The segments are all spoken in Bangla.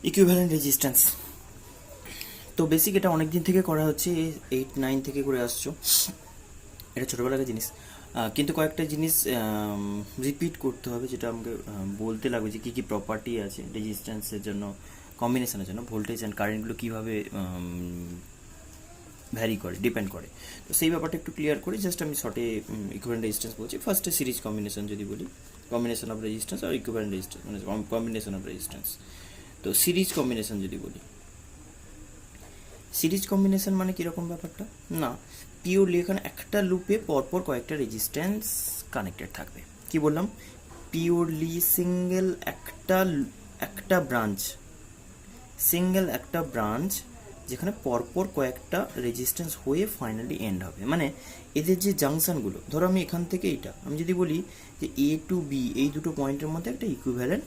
Equivalent resistance. তো বেসিক এটা অনেক দিন থেকে করা হচ্ছে, 8-9 থেকে করে আসছো, এটা ছোটোবেলাকার জিনিস। কিন্তু কয়েকটা জিনিস রিপিট করতে হবে, যেটা আমাকে বলতে লাগবে যে কী কী প্রপার্টি আছে রেজিস্ট্যান্সের জন্য, কম্বিনেশনের জন্য, ভোল্টেজ অ্যান্ড কারেন্টগুলো কীভাবে ভ্যারি করে, ডিপেন্ড করে। তো সেই ব্যাপারটা একটু ক্লিয়ার করি, জাস্ট আমি শর্টে ইকুইভ্যালেন্ট রেজিস্ট্যান্স বলছি। ফার্স্টে সিরিজ কম্বিনেশন যদি বলি, কম্বিনেশন অফ রেজিস্ট্যান্স আর ইকুইভ্যালেন্ট রেজিস্ট্যান্স, মানে কম্বিনেশন অফ রেজিস্ট্যান্স। তো সিরিজ কম্বিনেশন যদি বলি, সিরিজ কম্বিনেশন মানে কীরকম ব্যাপারটা, না পিওরলি এখানে একটা লুপে পরপর কয়েকটা রেজিস্ট্যান্স কানেক্টেড থাকবে। কি বললাম, পিওরলি সিঙ্গেল একটা একটা ব্রাঞ্চ, সিঙ্গেল একটা ব্রাঞ্চ যেখানে পরপর কয়েকটা রেজিস্ট্যান্স হয়ে ফাইনালি এন্ড হবে। মানে এদের যে জাংশনগুলো, ধরো আমি এখান থেকে এইটা আমি যদি বলি যে এ টু বি, এই দুটো পয়েন্টের মধ্যে একটা ইকুইভ্যালেন্ট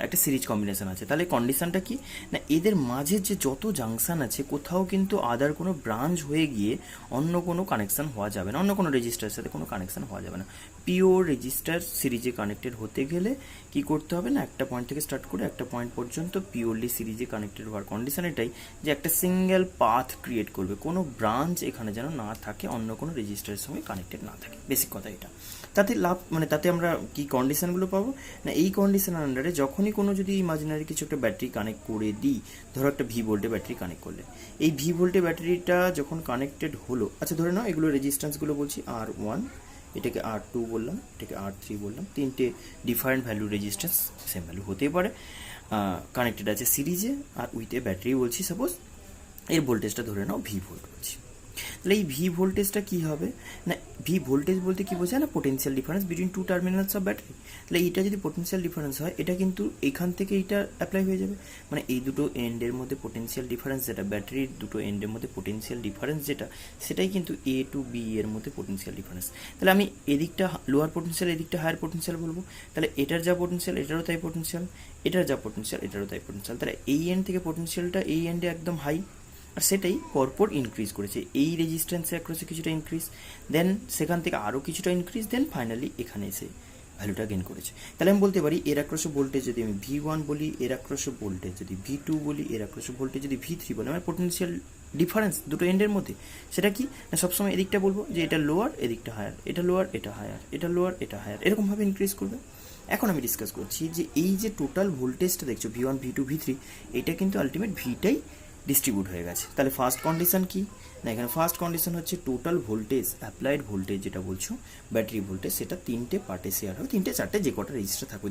একটা সিরিজ কম্বিনেশন আছে, তাহলে কন্ডিশনটা কি না, এদের মাঝে যে যত জাংশন আছে কোথাও কিন্তু আদার কোনো ব্রাঞ্চ হয়ে গিয়ে অন্য কোনো কানেকশন হওয়া যাবে না, অন্য কোনো রেজিস্টারের সাথে কোনো কানেকশন হওয়া যাবে না। পিওর রেজিস্টার সিরিজে কানেক্টেড হতে গেলে কি করতে হবে না, একটা পয়েন্ট থেকে স্টার্ট করে একটা পয়েন্ট পর্যন্ত পিওরলি সিরিজে কানেক্টেড হওয়ার কন্ডিশন এটাই যে একটা সিঙ্গেল পাথ ক্রিয়েট করবে, কোনো ব্রাঞ্চ এখানে যেন না থাকে, অন্য কোনো রেজিস্টারের সঙ্গে কানেক্টেড না থাকে। বেসিক কথা এটা। তাতে লাভ মানে তাতে আমরা কি কন্ডিশনগুলো পাবো না, এই কন্ডিশনের আন্ডারে যখনই কোনো যদি ইমাজিনারি কিছু একটা ব্যাটারি কানেক্ট করে দিই, ধরো একটা ভি ভোল্টে ব্যাটারি কানেক্ট করলে, এই ভি ভোল্টে ব্যাটারিটা যখন কানেক্টেড হলো, আচ্ছা ধরে নাও এগুলো রেজিস্ট্যান্সগুলো বলছি R1, এটাকে R2 বললাম, এটাকে R3 বললাম, তিনটে different value resistance, same value হতেই পারে, কানেক্টেড আছে সিরিজে আর উইথ এ ব্যাটারি বলছি, সাপোজ এর ভোল্টেজটা ধরে নাও ভি ভোল্ট বলছি। তাহলে এই ভি ভোল্টেজটা কী হবে না, ভি ভোল্টেজ বলতে কী বোঝায় না, potential difference between two terminals of battery. তাহলে এইটা যদি পোটেনশিয়াল ডিফারেন্স হয়, এটা কিন্তু এখান থেকে এইটা অ্যাপ্লাই হয়ে যাবে, মানে এই দুটো এন্ডের মধ্যে পোটেনশিয়াল ডিফারেন্স যেটা, ব্যাটারির দুটো এন্ডের মধ্যে পোটেনশিয়াল ডিফারেন্স যেটা, সেটাই কিন্তু এ টু বি এর মধ্যে পোটেনশিয়াল ডিফারেন্স। তাহলে আমি এদিকটা লোয়ার পোটেনশিয়াল, এদিকটা হায়ার পোটেনশিয়াল বলবো, তাহলে এটার যা পোটেনশিয়াল এটারও তাই পোটেনশিয়াল, এটার যা পোটেনশিয়াল এটারও তাই পোটেনশিয়াল, তাহলে এই এন্ড থেকে পোটেনশিয়ালটা এই এন্ডে একদম হাই, আর সেটাই পরপর ইনক্রিজ করেছে, এই রেজিস্ট্যান্সে অ্যাক্রসে কিছুটা ইনক্রিজ, দেন সেখান থেকে আরও কিছুটা ইনক্রিজ, দেন ফাইনালি এখানে এসে ভ্যালুটা গেন করেছে। তাহলে আমি বলতে পারি এর অ্যাক্রসে ভোল্টেজ যদি আমি V1 বলি, এর অ্যাক্রসে ভোল্টেজ যদি V2 বলি, এর অ্যাক্রসে ভোল্টেজ যদি V3 বলি, আমার পোটেনশিয়াল ডিফারেন্স দুটো এন্ডের মধ্যে সেটা কি না, সবসময় এদিকটা বলবো যে এটা লোয়ার, এদিকটা হায়ার, এটা লোয়ার, এটা হায়ার, এটা লোয়ার, এটা হায়ার, এরকমভাবে ইনক্রিজ করবে। এখন আমি ডিসকাস করছি যে এই যে টোটাল ভোল্টেজটা দেখছো V1, V2, V3, এটা কিন্তু আলটিমেট ভিটাই ডিস্ট্রিবিউট হয়ে গেছে। তাহলে ফার্স্ট কন্ডিশন কি না, এখানে ফার্স্ট কন্ডিশন হচ্ছে টোটাল ভোল্টেজ, অ্যাপ্লাইড ভোল্টেজ যেটা বলছো ব্যাটারি ভোল্টেজ, সেটা তিনটে পার্টে শেয়ার হবে, তিনটে চারটে যে কটা রেজিস্টার থাকবে,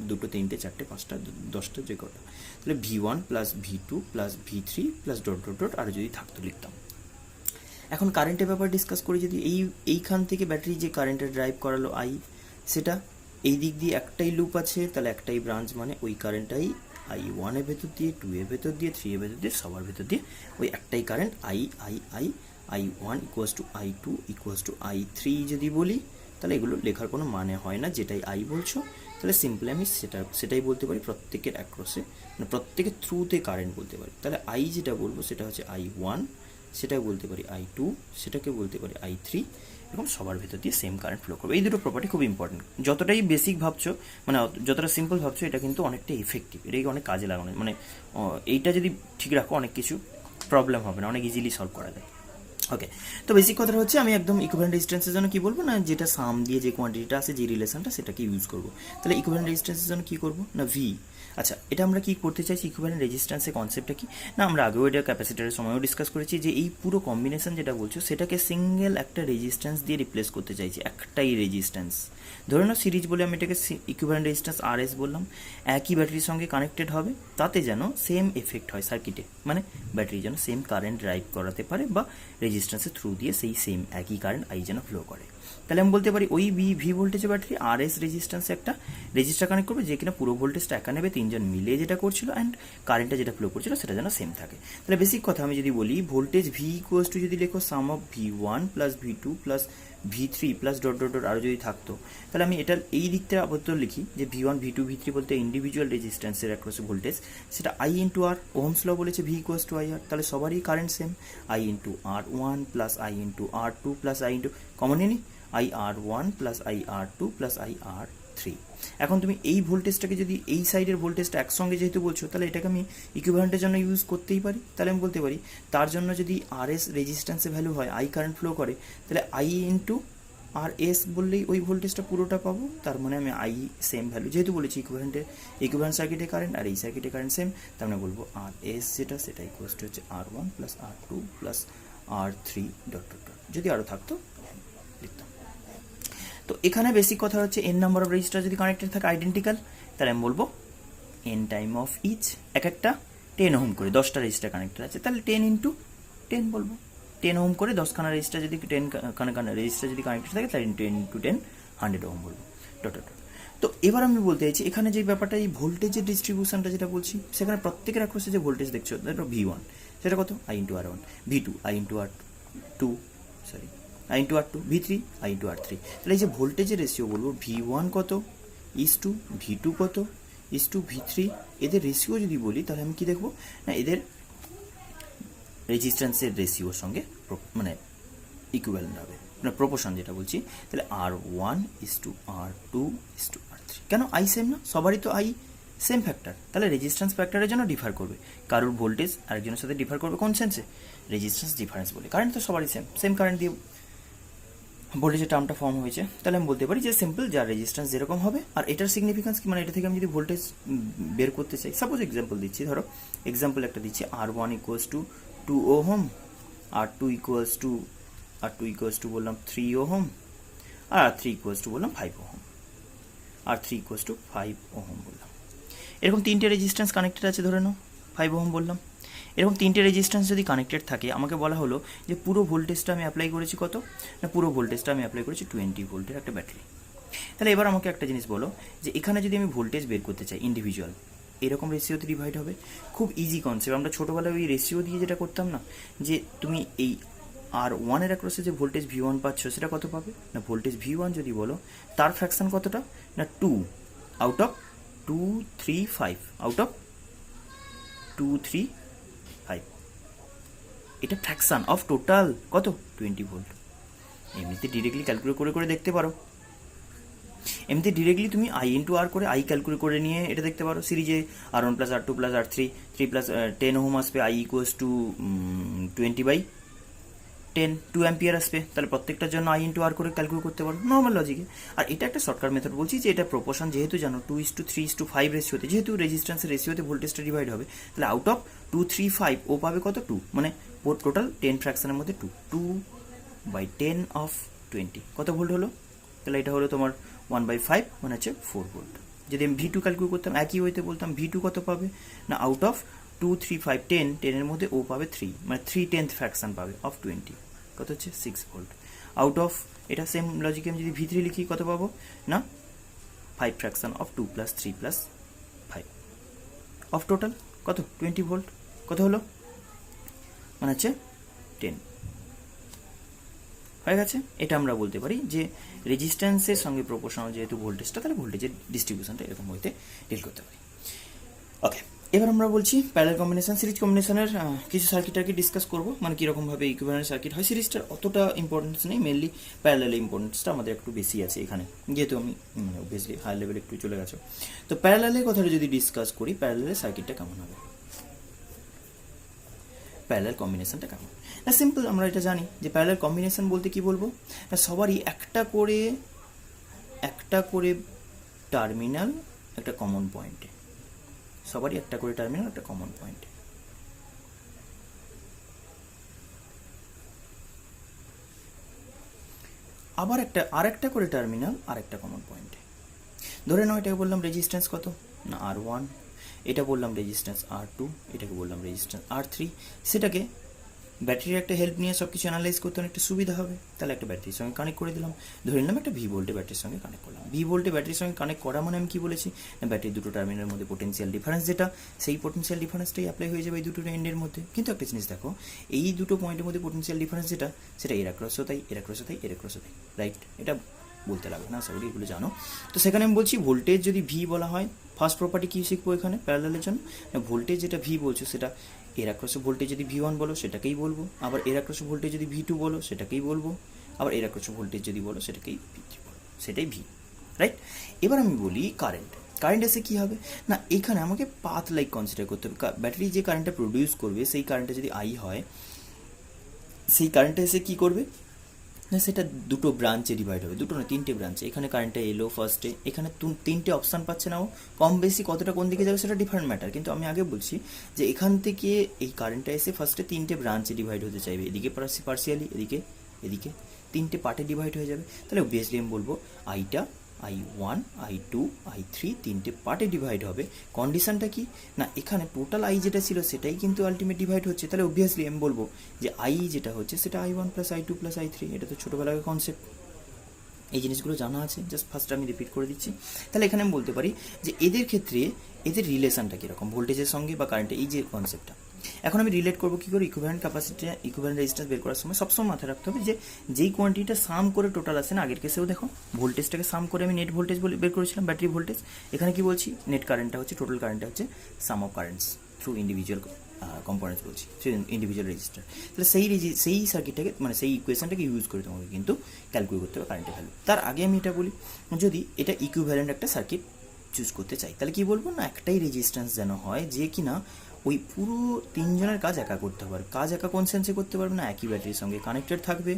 দুটো তিনটে চারটে পাঁচটা 10টা যে কটা, তাহলে V1 plus V2 plus V3 plus dot dot dot, আর যদি থাকতো লিখতাম। এখন কারেন্টের ব্যাপার ডিসকাস করি, যদি এইখান থেকে ব্যাটারি যে কারেন্টটা ড্রাইভ করালো আই, সেটা এই দিক দিয়ে একটাই লুপ আছে, তাহলে একটাই ব্রাঞ্চ, মানে ওই কারেন্টটাই I1 এর ভেতর দিয়ে, 2 এর ভেতর দিয়ে, 3 এর ভেতর দিয়ে, সবার ভেতর দিয়ে ওই একটাই current I1 equals to I2 equals to I3 যদি বলি, তাহলে এগুলো লেখার কোনো মানে হয় না, যেটাই আই বলছো তাহলে সিম্পলি আমি সেটাই বলতে পারি, প্রত্যেকের অ্যাক্রসে মানে প্রত্যেকের থ্রুতে কারেন্ট বলতে পারি। তাহলে আই যেটা বলবো সেটা হচ্ছে I1, সেটাকে বলতে পারি I2, সেটাকে বলতে পারি I3, এরকম সবার ভেতর দিয়ে সেম কারেন্ট ফ্লো করবে। এই দুটো প্রপার্টি খুব ইম্পর্টেন্ট, যতটাই বেসিক ভাবছো মানে যতটা সিম্পল ভাবছো, এটা কিন্তু অনেকটা এফেক্টিভ, এটাকে অনেক কাজে লাগানো, মানে এইটা যদি ঠিক রাখো অনেক কিছু প্রবলেম হবে না, অনেক ইজিলি সলভ করা যায়। ওকে, তো বেসিক কথাটা হচ্ছে আমি একদম ইকুইভ্যালেন্ট রেজিস্ট্যান্সের জন্য কি বলবো না, যেটা সাম দিয়ে যে কোয়ান্টিটিটা আছে, যে রিলেশনটা, সেটাকে ইউজ করবো। তাহলে ইকুইভ্যালেন্ট রেজিস্ট্যান্সের জন্য কি করবো না, ভি। আচ্ছা, এটা আমরা কি করতে চাইছি, ইকুইভ্যালেন্ট রেজিস্ট্যান্সের কনসেপ্টটা কি না, আমরা আগেও এটা ক্যাপাসিটারের সময়ও ডিসকাস করেছি, যে এই পুরো কম্বিনেশন যেটা বলছো সেটাকে সিঙ্গেল একটা রেজিস্ট্যান্স দিয়ে রিপ্লেস করতে চাইছি, একটাই রেজিস্ট্যান্স। ধরে নাও সিরিজ বলে আমি এটাকে ইকুইভ্যালেন্ট রেজিস্ট্যান্স RS বললাম, একই ব্যাটারির সঙ্গে কানেক্টেড হবে, তাতে যেন সেম এফেক্ট হয় সার্কিটে, মানে ব্যাটারি যেন সেম কারেন্ট ড্রাইভ করাতে পারে, বা রেজিস্ট্যান্সের থ্রু দিয়ে সেই সেম একই কারেন্ট আই যেন ফ্লো করে। তাহলে আমি বলতে পারি ওই ভি ভোল্টেজের ব্যাটারি RS রেজিস্ট্যান্সে একটা রেজিস্টার কানেক্ট করবে, যে কিনা পুরো ভোল্টেজটা একা নেবে, তিনজন মিলে যেটা করছিল, অ্যান্ড কারেন্টটা যেটা ফ্লো করছিল সেটা যেন সেম থাকে। তাহলে বেসিক কথা আমি যদি বলি, ভোল্টেজ ভি ইকুয়ালস টু যদি লেখো sum of V1 plus V2 plus V3 plus dot dot dot আরও যদি থাকতো, তাহলে আমি এটা এই দিকটা আপাতত লিখি যে V1 V2 V3 বলতে ইন্ডিভিজুয়াল রেজিস্ট্যান্সের অ্যাক্রসে ভোল্টেজ, সেটা I into R, Ohm's law বলেছে V ইকুয়ালস টু IR, তাহলে সবারই current same, I into R1 plus I into R2 plus I into common নিই, IR1 plus IR2 plus IR 3। এখন তুমি এই ভোল্টেজটাকে যদি এই সাইডের ভোল্টেজটা একসঙ্গে যেহেতু বলছো, তাহলে এটাকে আমি ইকুইভ্যালেন্টের জন্য ইউজ করতেই পারি। তাহলে আমি বলতে পারি তার জন্য যদি RS রেজিস্ট্যান্সের ভ্যালু হয়, I কারেন্ট ফ্লো করে, তাহলে I ইন্টু RS বললেই ওই ভোল্টেজটা পুরোটা পাবো। তার মানে আমি I সেম ভ্যালু, যেহেতু বলেছি ইকুইভ্যালেন্ট সার্কিটে কারেন্ট আর এই সার্কিটে কারেন্ট সেম, তার মানে বলবো RS যেটা সেটা ইকুয়ালস টু হচ্ছে R1 plus R2 plus R3 dot dot dot. যদি আরও থাকতো লিখতাম। তো এখানে বেসিক কথা হচ্ছে n নাম্বার অফ রেজিস্টার যদি কানেক্টেড থাকে আইডেন্টিক্যাল, তাহলে আমি বলবো n টাইম অফ ইচ, এক একটা 10 ওহম করে 10টা রেজিস্টার কানেক্টেড আছে, তাহলে 10 ইন্টু 10 বলবো। 10 ওহম করে 10খানা রেজিস্টার যদি 10 রেজিস্টার যদি কানেক্টেড থাকে, তাহলে 10 ইন্টু 10 100 ওহম বলবো ডট ডট। তো এবার আমি বলতে চাইছি এখানে যে ব্যাপারটা, এই ভোল্টেজের ডিস্ট্রিবিউশনটা যেটা বলছি, সেখানে প্রত্যেকের অ্যাক্রসে যে ভোল্টেজ দেখছো, ধরো V1 সেটা কত, I into R1, V2 I into R2, sorry I into R2, V3 I into R3। তাহলে এই যে ভোল্টেজের রেশিও বলবো V1 কত ইস টু V2 কত ইস টু V3, এদের রেশিও যদি বলি তাহলে আমি কি দেখবো না, এদের রেজিস্ট্যান্সের রেশিওর সঙ্গে মানে ইকুইভ্যালেন্ট হবে, মানে প্রপোর্শন যেটা বলছি। তাহলে R1 is to R2 is to R3। কেন I সেম না, সবারই তো I সেম ফ্যাক্টর, তাহলে রেজিস্ট্যান্স ফ্যাক্টরের জন্য ডিফার করবে। কারোর ভোল্টেজ আরেকজনের সাথে ডিফার করবে কোন সেন্সে, রেজিস্ট্যান্স ডিফারেন্স বলে। কারেন্ট তো সবারই সেম কারেন্ট দিয়ে ভোল্টেজের টার্মটা ফর্ম হয়েছে, তাহলে আমি বলতে পারি যে সিম্পল, যার রেজিস্ট্যান্স যেরকম হবে। আর এটার সিগনিফিকেন্স কি, মানে এটা থেকে আমি যদি ভোল্টেজ বের করতে চাই, সাপোজ এক্সাম্পল দিচ্ছি, ধরো এক্সাম্পল একটা দিচ্ছি, R1 equals to 2 ohm, R2 equals to বললাম 3 ohm, R R3 equals to বললাম 5 ohm, R3 equals to 5 ohm বললাম। এরকম তিনটে রেজিস্ট্যান্স কানেক্টেড আছে, ধরে নাও 5 ওহম বললাম। এরকম তিনটে রেজিস্ট্যান্স যদি কানেক্টেড থাকে, আমাকে বলা হলো যে পুরো ভোল্টেজটা আমি অ্যাপ্লাই করেছি কত না, পুরো ভোল্টেজটা আমি অ্যাপ্লাই করেছি 20 ভোল্টের একটা ব্যাটারি। তাহলে এবার আমাকে একটা জিনিস বলো, যে এখানে যদি আমি ভোল্টেজ বের করতে চাই ইন্ডিভিজুয়াল, এরকম রেশিওতে ডিভাইড হবে। খুব ইজি কনসেপ্ট, আমরা ছোটোবেলায় ওই রেশিও দিয়ে যেটা করতাম না, যে তুমি এই R1 এর অ্যাক্রসে যে ভোল্টেজ V1 পাচ্ছ, সেটা কত পাবে না, ভোল্টেজ V1 যদি বলো তার ফ্র্যাকশন কতটা না 2 আউট অফ 2 3 5 আউট অফ 2 3 5, এটা ফ্র্যাকশন অফ টোটাল কত 20 ভোল্ট। এমনিতে ডিরেক্টলি ক্যালকুলেট করে দেখতে পারো, এমনিতে ডিরেক্টলি তুমি I ইন্টু R করে I ক্যালকুলেট করে নিয়ে এটা দেখতে পারো, সিরিজে R1 plus R2 plus R3 3 plus 10 ohm আসবে, I ইকুয়ালস টু 20/10 2 অ্যাম্পিয়ার আসবে। তাহলে প্রত্যেকটার জন্য I ইন্টু R করে ক্যালকুলেট করতে পারো নর্মাল লজিকে। আর এটা একটা শর্টকাট মেথড বলছি, যে এটা প্রপোর্শন যেহেতু জানো 2:3:5 রেশিওতে, যেহেতু রেজিস্ট্যান্সের রেশিওতে ভোল্টেজটা ডিভাইড হবে, তাহলে আউট অফ 2 3 5 ও পাবে কত 2, মানে টোটাল 10 ফ্র্যাকশনের মধ্যে 2/10 অফ 20 কত ভোল্ট হলো, তাহলে এটা হলো তোমার 1/5, মানে হচ্ছে 4 ভোল্ট। যদি আমি V2 ক্যালকুলেট করতাম, একই ওয়েতে বলতাম V2 কত পাবে না, আউট অফ 2 3 5 10 এর মধ্যে ও পাবে 3, মানে 3/10 ফ্র্যাকশন পাবে অফ 20, কত হচ্ছে 6 ভোল্ট। আউট অফ, এটা সেম লজিকে আমি যদি V3 লিখি কত পাবো না 5 fraction of 2 plus 3 plus 5 of total কত 20 ভোল্ট, কত হলো মানে হচ্ছে 10 হয়ে গেছে। এটা আমরা বলতে পারি যে রেজিস্ট্যান্সের সঙ্গে প্রপোর্শনাল যেহেতু ভোল্টেজটা, তাহলে ভোল্টেজের ডিস্ট্রিবিউশনটা এরকম হইতে ডিল করতে পারি। ওকে, এবার আমরা বলছি প্যারালাল কম্বিনেশন, সিরিজ কম্বিনেশনের কিছু সার্কিটটাকে ডিসকাস করবো, মানে কীরকমভাবে ইকুইভ্যালেন্ট সার্কিট হয়। সিরিজটার অতটা ইম্পর্টেন্স নেই, মেনলি প্যারালালের ইম্পর্টেন্সটা আমাদের একটু বেশি আছে এখানে, যেহেতু আমি মানে অবভিয়াসলি হাই লেভেলে একটু চলে গেছো। তো প্যারালালের কথাটা যদি ডিসকাস করি, প্যারালালের সার্কিটটা কেমন হবে, প্যারালাল কম্বিনেশনটা কেমন না, সিম্পল আমরা এটা জানি যে প্যারালাল কম্বিনেশন বলতে কি বলবো না, সবারই একটা করে টার্মিনাল একটা কমন পয়েন্টে, সবারই একটা করে টার্মিনাল একটা কমন পয়েন্টে। আবার আরেকটা করে টার্মিনাল আরেকটা কমন পয়েন্টে। ধরে নাও এটাকে বললাম রেজিস্ট্যান্স কত না R1, এটা বললাম রেজিস্ট্যান্স R2, এটাকে বললাম রেজিস্ট্যান্স R3। সেটাকে ব্যাটারির একটা হেল্প নিয়ে সব কিছু অ্যানালাইজ করতে অনেকটা সুবিধা হবে। তাহলে একটা ব্যাটারির সঙ্গে কানেক্ট করে দিলাম, ধরে নিলাম একটা V ভোল্টে ব্যাটারির সঙ্গে কানেক্ট করলাম। V ভোল্টে ব্যাটারির সঙ্গে কানেক্ট করা মানে আমি কি বলেছি না, ব্যাটারির দুটো টার্মিনালের মধ্যে পোটেনশিয়াল ডিফারেন্স যেটা, সেই পোটেনশিয়াল ডিফারেন্সটাই অ্যাপ্লাই হয়ে যাবে এই দুটো এন্ডের মধ্যে। কিন্তু একটা জিনিস দেখো, এই দুটো পয়েন্টের মধ্যে পোটেনশিয়াল ডিফারেন্স যেটা, সেটা এর অ্যাক্রসও তাই, এর অ্যাক্রসও তাই, এর অ্যাক্রসও তাই, রাইট? এটা বলতে লাগবে না, সবাই এগুলো জানো। তো সেখানে আমি বলছি ভোল্টেজ যদি V বলা হয়, ফার্স্ট প্রপার্টি কী শিখবো এখানে প্যারালালের জন্য না, ভোল্টেজ যেটা V বলছো সেটা এর অ্যাক্রসে ভোল্টেজ যদি V1 বলো সেটাকেই বলবো, আবার এর অ্যাক্রসে ভোল্টেজ যদি V2 বলো সেটাকেই বলবো, আবার এর অ্যাক্রসে ভোল্টেজ যদি বলো সেটাকেই V3 বলবো, সেটাই V। রাইট? এবার আমি বলি কারেন্ট। কারেন্ট এসে কী হবে না, এখানে আমাকে পাথ লাইক কনসিডার করতে হবে। ব্যাটারি যে কারেন্টটা প্রডিউস করবে সেই কারেন্টটা যদি আই হয়, সেই কারেন্টটা এসে কী করবে না, সেটা দুটো ব্রাঞ্চে ডিভাইড হবে, দুটো না তিনটে ব্রাঞ্চে। এখানে কারেন্টটা এলো ফার্স্টে, এখানে তিনটে অপশান পাচ্ছে না ও, কম বেশি কতটা কোন দিকে যাবে সেটা ডিফারেন্ট ম্যাটার, কিন্তু আমি আগে বলছি যে এখান থেকে এই কারেন্টটা এসে ফার্স্টে তিনটে ব্রাঞ্চে ডিভাইড হতে চাইবে, এদিকে পার্সিয়ালি, এদিকে এদিকে, তিনটে পার্টে ডিভাইড হয়ে যাবে। তাহলে অবভিয়াসলি আমি বলবো আইটা I1, I2, I3 তিনটে পার্টে ডিভাইড হবে। কন্ডিশনটা কি না, এখানে টোটাল আই যেটা ছিল সেটাই কিন্তু আলটিমেট ডিভাইড হচ্ছে, তাহলে অবভিয়াসলি আমি বলবো যে আই যেটা হচ্ছে সেটা I1 plus I2 plus I3। এটা তো ছোটোবেলার কনসেপ্ট, এই জিনিসগুলো জানা আছে, জাস্ট ফার্স্ট আমি রিপিট করে দিচ্ছি। তাহলে এখানে আমি বলতে পারি যে এদের ক্ষেত্রে এদের রিলেশনটা কীরকম ভোল্টেজের সঙ্গে বা কারেন্টের, এই যে কনসেপ্টটা। এখন আমি রিলেট করবো কী করে, ইকুইভ্যালেন্ট ক্যাপাসিটি ইকুইভ্যালেন্ট রেজিস্ট্যান্স বের করার সময় সবসময় মাথায় রাখতে হবে যে যেই কোয়ান্টিটিটা সাম করে টোটাল আসে না, আগের কেসেও দেখো ভোল্টেজটাকে সাম করে আমি নেট ভোল্টেজ বলে বের করেছিলাম, ব্যাটারি ভোল্টেজ। এখানে কি বলছি, নেট কারেন্টটা হচ্ছে, টোটাল কারেন্টটা হচ্ছে sum of currents through individual components বলছি, ইন্ডিভিজুয়াল রেজিস্টার। তাহলে সেই সার্কিটটাকে মানে সেই ইকুয়েশনটাকে ইউজ করে তোমাকে কিন্তু ক্যালকুলেট করতে হবে কারেন্টের ভ্যালু। তার আগে আমি এটা বলি, যদি এটা ইকুইভ্যালেন্ট একটা সার্কিট চুজ করতে চাই তাহলে কি বলবো না, একটাই রেজিস্ট্যান্স যেন হয় যে কিনা ওই পুরো তিনজনের কাজ একা করতে পারবে। কাজ একা কোন সেন্সে করতে পারবে না, একই ব্যাটারির সঙ্গে কানেক্টেড থাকবে,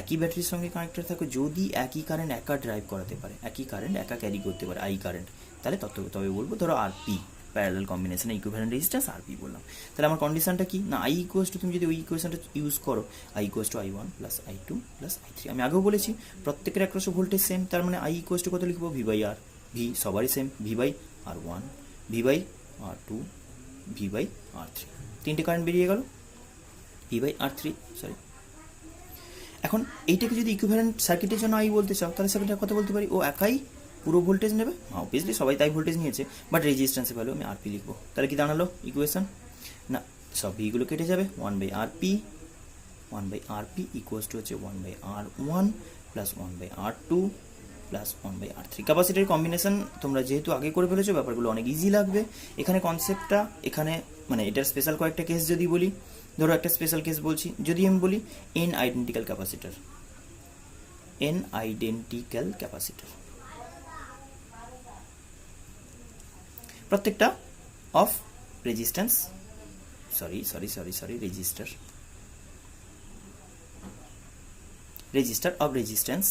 একই ব্যাটারির সঙ্গে কানেক্টেড থাকবে। যদি একই কারেন্ট একা ড্রাইভ করাতে পারে, একই কারেন্ট একা ক্যারি করতে পারে আই কারেন্ট, তাহলে তবে বলবো ধরো RP, parallel combination equivalent resistance RP বললাম। তাহলে আমার কন্ডিশনটা কি না, আই ইকুয়াস টু, তুমি যদি ওই ইকুয়েশনটা ইউজ করো, I equals two I1 plus I2 plus I3। আমি আগেও বলেছি প্রত্যেকের অ্যাক্রস ভোল্টেজ সেম, তার মানে আই ইকুয়াস টু কত লিখবো, ভি বাই আর, ভি সবারই same, V by R1, V by R2, V by R3। তিনটে কারেন্ট বেরিয়ে গেল, ভি বাই R3 সরি। এখন এইটাকে যদি ইকুইভ্যালেন্ট সার্কিটের জন্য আই বলতে চাও, তাহলে সেটা কত বলতে পারি, ও একাই পুরো ভোল্টেজ নেবে, অবভিয়াসলি সবাই তাই ভোল্টেজ নিয়েছে, বাট রেজিস্ট্যান্সের ভ্যালু আমি আরপি লিখবো। তাহলে কি দাঁড়ালো ইকুয়েশন না, সব ভিগুলো কেটে যাবে, 1/RP, 1/RP ইকুয়ালস টু হচ্ছে 1/R1 plus 1/R2 plus 1/R3। ক্যাপাসিটির combination তোমরা যেহেতু আগে করে ফেলেছো, ব্যাপারগুলো অনেক ইজি লাগবে। এখানে কনসেপ্টটা এখানে মানে এটার স্পেশাল কয়েকটা কেস যদি বলি, ধরো একটা স্পেশাল কেস বলছি, যদি আমি বলি n identical capacitor, n identical capacitor প্রত্যেকটা of resistance resistor of resistance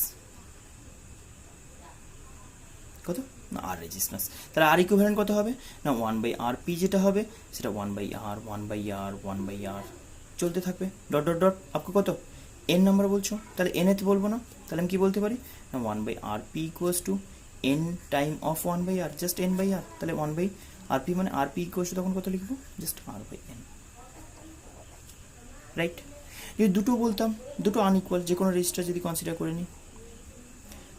কত না আর রেজিস্ট্যান্স। তাহলে আর ইকুইভ্যালেন্ট কত হবে না, 1/RP যেটা হবে সেটা 1/R 1/R 1/R চলতে থাকবে, ডট ডট ডট আপকে কত এন নাম্বার বলছো, তাহলে এন এতে বলবো না, তাহলে আমি কি বলতে পারি না 1/RP equals to N time of 1/R, just n/R। তাহলে 1/RP মানে RP ইকুয়ালস টু তখন কত লিখবো, জাস্ট R/N, রাইট? যদি দুটো বলতাম, দুটো আনইকুয়াল যে কোনো রেজিস্টার যদি কনসিডার করে নিই,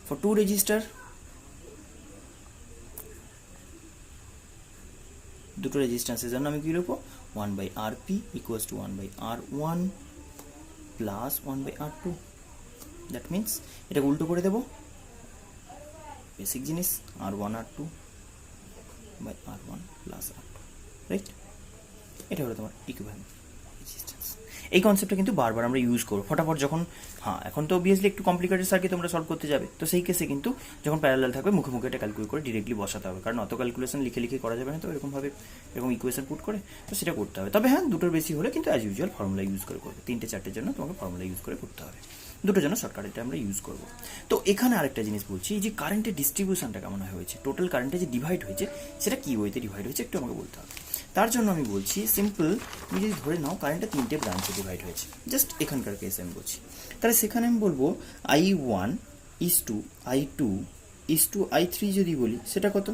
ফর টু রেজিস্টার, দুটো রেজিস্ট্যান্সের জন্য আমি কী লিখবো, 1/RP equals to 1/R1 plus 1/R2। That means এটাকে উল্টো করে দেবো, বেসিক জিনিস R1 R2 by R1 plus R2, right? এটা হলো তোমার ইকুইভ্যালেন্ট রেজিস্ট্যান্স। এই কনসেপ্টটা কিন্তু বারবার আমরা ইউজ করবো ফটাফট যখন, এখন তো অবভিয়াসলি একটু কমপ্লিকেটেড সার্কিট তোমরা সলভ করতে যাবে, তো সেই কেসে কিন্তু যখন প্যারালাল থাকবে মুখে মুখে এটা ক্যালকুলেট করে ডিরেক্টলি বসাতে হবে, কারণ অত ক্যালকুলেশন লিখে করা যাবে না, তো এরকমভাবে এরকম ইকুয়েশন পুট করে তো সেটা করতে হবে। তবে হ্যাঁ, দুটোর বেশি হলে কিন্তু অ্যাজ ইউজুয়াল ফর্মুলা ইউজ করে করবে, 3-4টের জন্য তোমাকে ফর্মুলা ইউজ করে করতে হবে, দুটোর জন্য শর্টকাট এটা আমরা ইউজ করবো। তো এখানে আরেকটা জিনিস বলছি, যে কারেন্টের ডিস্ট্রিবিউশনটা কেমন হয়েছে, টোটাল কারেন্টে যে ডিভাইড হয়েছে সেটা কী ওয়েতে ডিভাইড হয়েছে একটু আমাকে বলতে হবে। তার জন্য আমি বলছি সিম্পল, তুমি যদি ধরে নাও কারেন্টটা 3টে ব্রাঞ্চে ডিভাইড হয়েছে, জাস্ট এখানকার কেস আমি বলছি, তাহলে সেখানে আমি বলবো I1 is to I2 is to I3 যদি বলি সেটা কত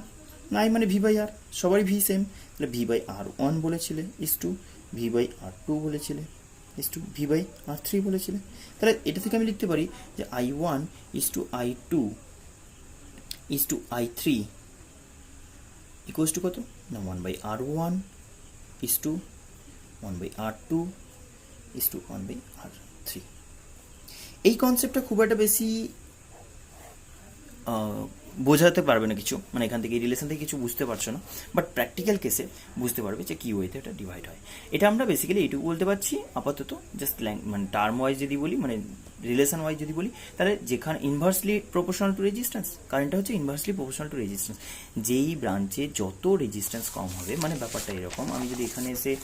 না, I মানে V/R, সবারই ভি সেম, তাহলে V/R1 বলেছিলে ইস টু V/R2 বলেছিলে ইস টু V/R3 বলেছিলে, তাহলে এটা থেকে আমি লিখতে পারি যে I1 is to I2 is to I3 equals to কত না 1/R1 is to 1/R2 is to 1/R3। এই কনসেপ্টটা খুব একটা বেশি বোঝাতে পারবে না কিছু, মানে এখান থেকে এই রিলেশন থেকে কিছু বুঝতে পারছো না, বাট প্র্যাকটিক্যাল কেসে বুঝতে পারবে যে কী ওয়েতে এটা ডিভাইড হয়। এটা আমরা বেসিক্যালি এইটুকু বলতে পারছি আপাতত, জাস্ট মানে টার্ম ওয়াইজ যদি বলি, মানে রিলেশন ওয়াইজ যদি বলি, তাহলে যেখানে ইনভার্সলি প্রপোর্শনাল টু রেজিস্ট্যান্স, কারেন্টটা হচ্ছে ইনভার্সলি প্রপোর্শনাল টু রেজিস্ট্যান্স। যেই ব্রাঞ্চে যত রেজিস্ট্যান্স কম হবে, মানে ব্যাপারটা এরকম, আমি যদি এখানে এসে